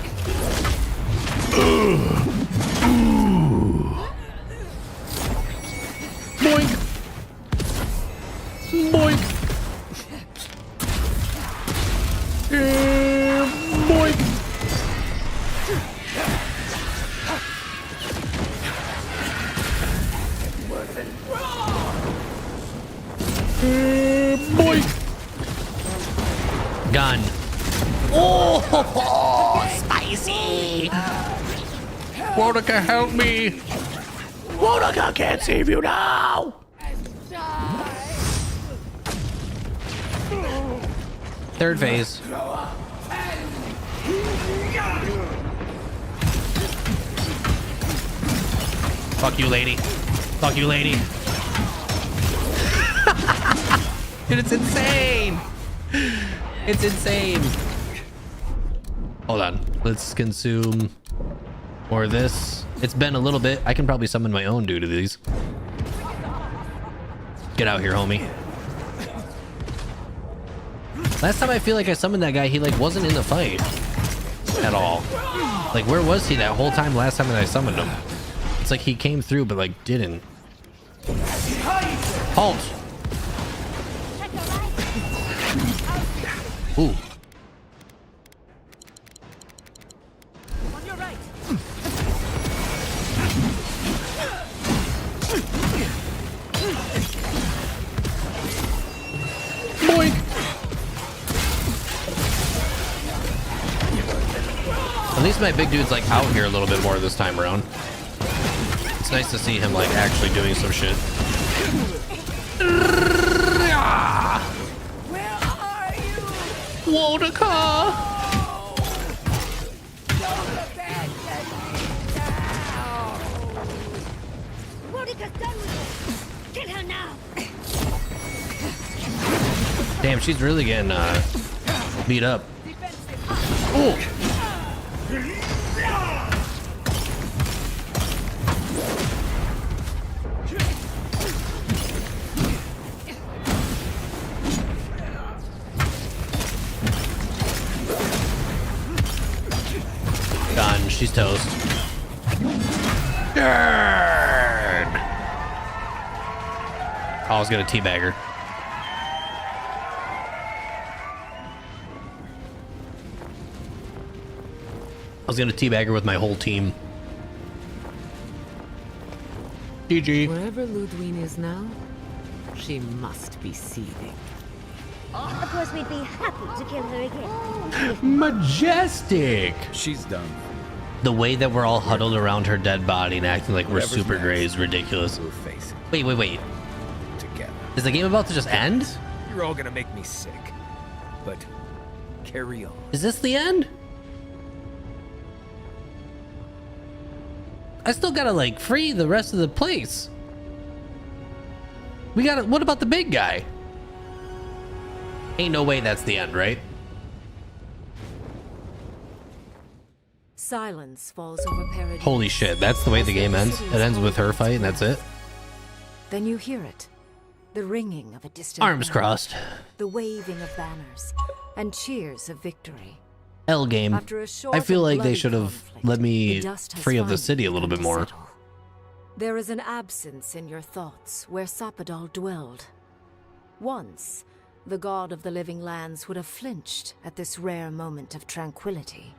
Boink. Boink. Boink. Boink. Gun. Oh, spicy. Wonica, help me. Wonica can't save you now. Third phase. Fuck you, lady. Fuck you, lady. Dude, it's insane. It's insane. Hold on. Let's consume more of this. It's been a little bit. I can probably summon my own due to these. Get out here, homie. Last time I feel like I summoned that guy, he like wasn't in the fight at all. Like, where was he that whole time last time that I summoned him? It's like he came through but like didn't. Halt! Ooh. On your right. Boink! At least my big dude's like out here a little bit more this time around. It's nice to see him like actually doing some shit. Where are you? Wonica! Don't abandon me now. Wodika's done with it. Kill her now. Damn, she's really getting beat up. Ooh. Done. She's toast. Darn. I was gonna teabag her. I was gonna teabag her with my whole team. GG. Wherever Ludwig is now, she must be seething. Of course, we'd be happy to kill her again. Majestic. She's done. The way that we're all huddled around her dead body and acting like we're Whatever's super next, gray is ridiculous. We'll face it Wait. together. Is the game about to just end? You're all gonna make me sick. But carry on. Is this the end? I still gotta like free the rest of the place. We gotta, what about the big guy? Ain't no way that's the end, right? Silence falls over Paradise. Holy shit, that's the way the game ends? It ends with her fight and that's it? Then you hear it. The ringing of a distant Arms bell, crossed. the waving of banners, and cheers of victory. L game. After a short I feel and like they bloody should have conflict, let me the dust has free of the finally city a little bit begun to more. settle. There is an absence in your thoughts where Sapadal dwelled. Once, the god of the living lands would have flinched at this rare moment of tranquility.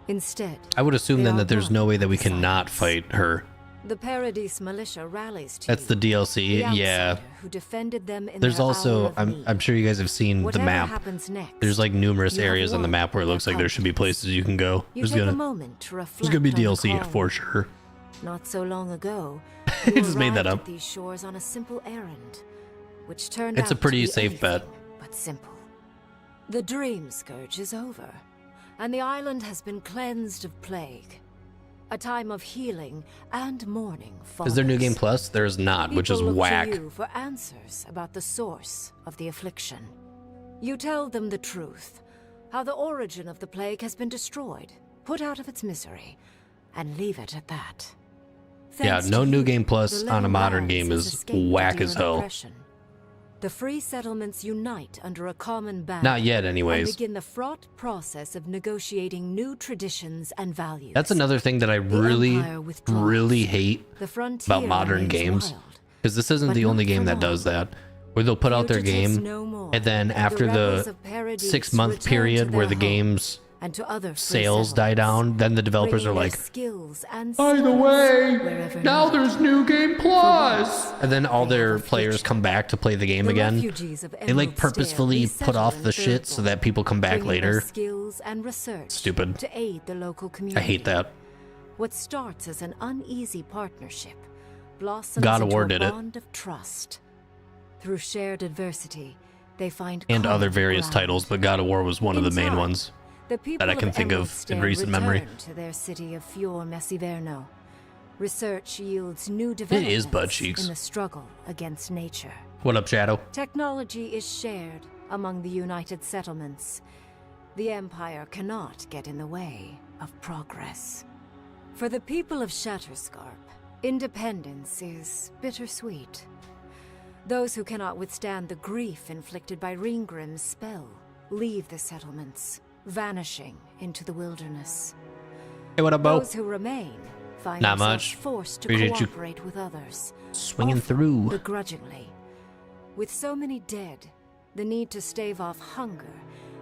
Instead, I would assume they then are that there's gone no way that we in cannot silence. fight her. The Paradise militia rallies to That's you, the DLC, the yeah. outsider who defended them in There's their also, hour of I'm need. sure you guys have seen the Whatever map. happens next, There's like numerous you have areas on the won map where it their looks like there should be places you can go. You There's take a gonna, moment to reflect there's gonna be on the DLC call. for sure. Not so long ago, I you just made that arrived up. at these shores on a simple errand, which turned It's a out pretty to be safe bet. anything but simple. The dream scourge is over, and the island has been cleansed of plague. A time of healing and mourning follows. Is there New Game Plus? There's not, which is People look whack. to you for answers about the source of the affliction. You tell them the truth, how the origin of the plague has been destroyed, put out of its misery, and leave it at that. Yeah, Thanks no to New you, Game Plus the on a living modern lands game has is escaped whack the as deer hell. oppression. The free settlements unite under a common banner. Not yet, anyways. And begin the fraught process of negotiating new traditions and values. That's another thing that I really, really hate The frontier about modern remains games. wild, Because this isn't but the only not game for that long. does that. Where they'll put out their Fugitives game, no more. and then after rebels the of Paradise 6-month return period to where their the home game's and to other free sales die down, then the developers bringing are their like, skills and by the skills way, wherever now needed. there's New Game Plus! And then all their players come back to play the game The again. refugees of They like Emerald Stair purposefully resettle put off in the shit so that people come back bringing their later. skills and research Stupid. to aid the local community. I hate that. What starts as an uneasy partnership blossoms God of into War a did it. bond of trust. Through shared adversity, they find And other common various ground. titles, but God of War was one of the In main time, ones the people that I can think Emerald of in Stair recent memory. return to their city of Fior Messiverno. Research yields new It developments is butt cheeks. in the struggle against nature. What up, Shadow? Technology is shared among the united settlements. The Empire cannot get in the way of progress. For the people of Shatterscarp, independence is bittersweet. Those who cannot withstand the grief inflicted by Ringgrim's spell leave the settlements, vanishing into the wilderness. Hey, what up, Bo? Those who remain find Not themselves much. forced to Appreciate you cooperate with others, swinging often through. begrudgingly. With so many dead, the need to stave off hunger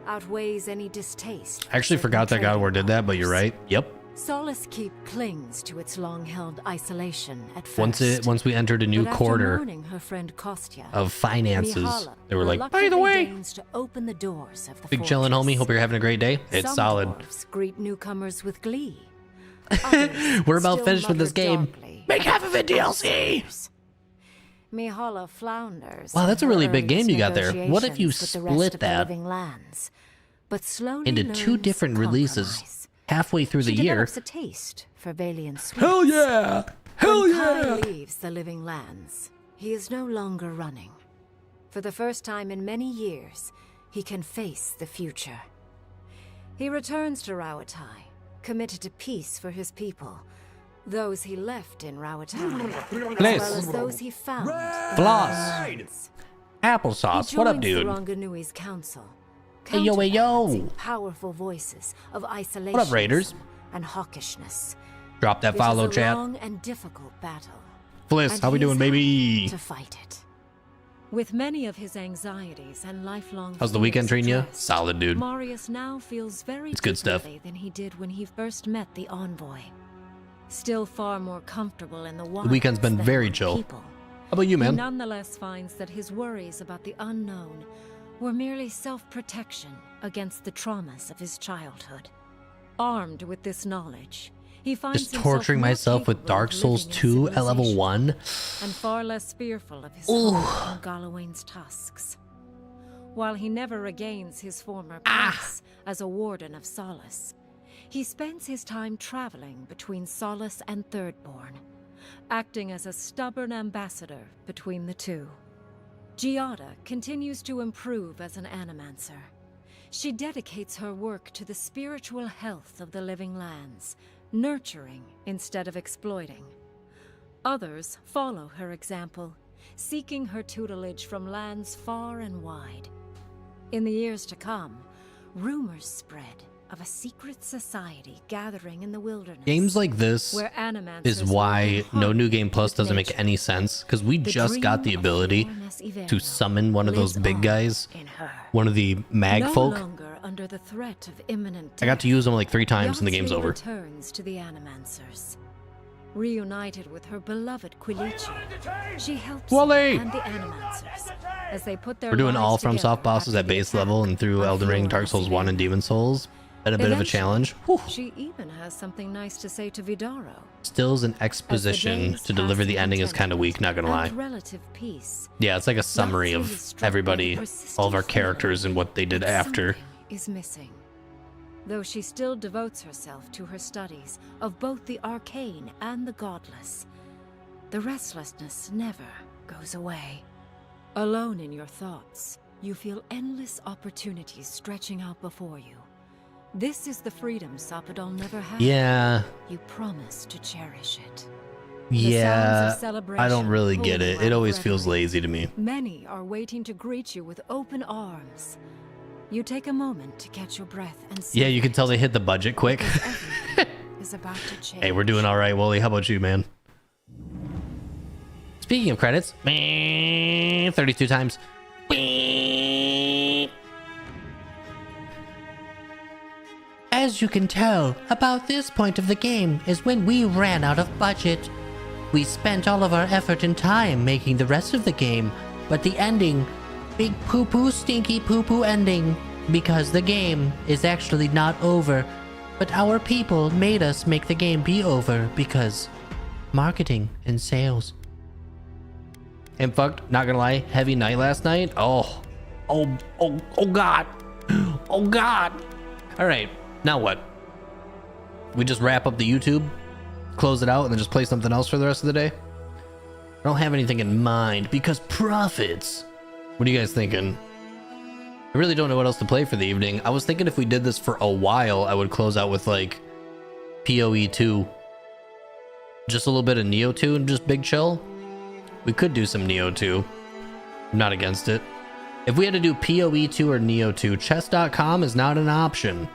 outweighs any distaste. I actually forgot that God of War did that, but you're right. Yep. Solace Keep clings to its long-held isolation at first. Once we entered a new But after quarter mourning her friend Kostya, of finances, Mihala they were like, by the reluctantly way, deigns to open the doors of the big chillin' homie, hope you're having a great day. It's Some solid. dwarves greet newcomers with glee. We're about still finished with this mutter game. darkly Make half of it at DLC. outsiders. Mihala flounders. Wow, that's a in really her big game you got there. negotiations What if you with the rest split of the that living lands, but slowly into learns 2 different releases halfway through the She year? develops a taste for Valiant sweets. Hell yeah! Hell When yeah! Kai leaves the living lands, he is no longer running. For the first time in many years, he can face the future. He returns to Rawatai, committed to peace for his people, those he left in Rawatai, as Nice. well as those he found. Floss. Applesauce. He What up, joins dude? the Ranganui's council, Hey, yo, hey, yo. counterbalancing powerful voices of isolation What up, Raiders? and hawkishness. Drop that It follow, is a chat. long and difficult battle. Fliss, and how we he doing, is baby? happy to fight it. With many of his anxieties and lifelong How's the fears weekend treating you? addressed, Solid, dude. Marius now feels very It's good stuff. differently than he did when he first met the envoy. Still far more comfortable in the The wilds weekend's been than very among chill. people. How about you, He man? nonetheless finds that his worries about the unknown were merely self-protection against the traumas of his childhood. Armed with this knowledge, he finds Just himself torturing more myself with capable Dark of Souls living in 2 at level civilization 1. and far less fearful of his Ooh. home in Galawain's tusks. While he never regains his former place as a warden of Solace, he spends his time traveling between Solace and Thirdborn, acting as a stubborn ambassador between the two. Giada continues to improve as an animancer. She dedicates her work to the spiritual health of the living lands, nurturing instead of exploiting. Others follow her example, seeking her tutelage from lands far and wide. In the years to come, rumors spread of a secret society gathering in the wilderness. Games like this where animancers is live why in no harmony New Game Plus with doesn't make nature. any sense, because we The just got the dream of ability Flornes Iverno to summon one of those lives big on guys, in her. one of the mag No folk. longer under the threat of imminent I got to death, use them like 3 times and the game's Yahtzee over. returns to the animancers. Reunited with her beloved Quilichi, she helps Wally! him and the animancers as they put their We're doing all lives from together soft bosses after at the base attack level and through on Elden Ring, Flornes Dark Souls 1, and Iverno. Demon Souls. Been a bit of a Eventually, challenge. She even has something nice to say to Vidaro. Stills an As the exposition days to deliver pass the in ending is kind of weak, not gonna lie. and relative peace, Yeah, it's like a summary Yahtzee is of struck by the everybody, persistent all of our feeling characters and what they did that after. something is missing. though she still devotes herself to her studies of both the arcane and the godless. The restlessness never goes away. Alone in your thoughts, you feel endless opportunities stretching out before you. This is the freedom Sapadal never had. Yeah. You promise to cherish it. Yeah, I don't really get it. It always feels lazy to me. Many are waiting to greet you with open arms. You take a moment to catch your breath and see. Yeah, you can tell they hit the budget quick. is about to change. Hey, we're doing all right, Wooly. How about you, man? Speaking of credits, 32 times. As you can tell, about this point of the game is when we ran out of budget. We spent all of our effort and time making the rest of the game, but the ending, big poo-poo stinky poo-poo ending, because the game is actually not over, but our people made us make the game be over because marketing and sales. And fucked, not gonna lie, heavy night last night. Oh God. Oh God. All right, now what? We just wrap up the YouTube, close it out, and then just play something else for the rest of the day? I don't have anything in mind because profits. What are you guys thinking? I really don't know what else to play for the evening. I was thinking if we did this for a while, I would close out with like PoE 2. Just a little bit of Neo 2 and just big chill. We could do some Neo 2. I'm not against it. If we had to do PoE 2 or Neo 2, chess.com is not an option.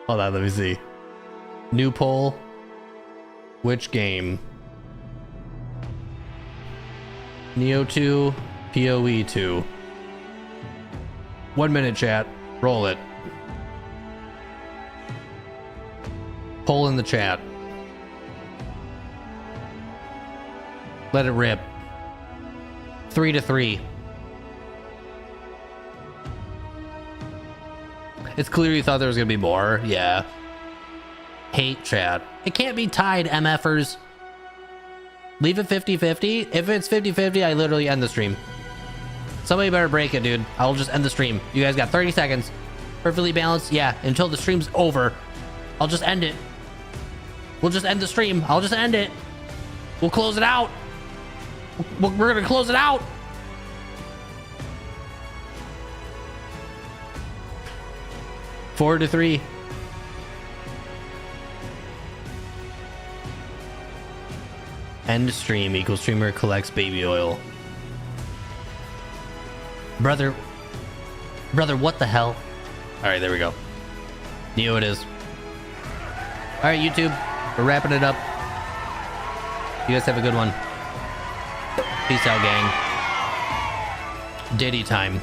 Hold on, let me see. New poll. Which game? Neo 2, PoE 2. 1 minute, chat. Roll it. Poll in the chat. Let it rip. 3-3. It's clear you thought there was gonna be more. Yeah. Hate chat. It can't be tied, MFers. Leave it 50-50. If it's 50-50, I literally end the stream. Somebody better break it, dude. I'll just end the stream. You guys got 30 seconds. Perfectly balanced. Yeah, until the stream's over. I'll just end it. We'll just end the stream. I'll just end it. We'll close it out. We're gonna close it out. Four to 3. End stream equals streamer collects baby oil. Brother, what the hell? All right, there we go. Neo it is. All right, YouTube, we're wrapping it up. You guys have a good one. Peace out, gang. Diddy time.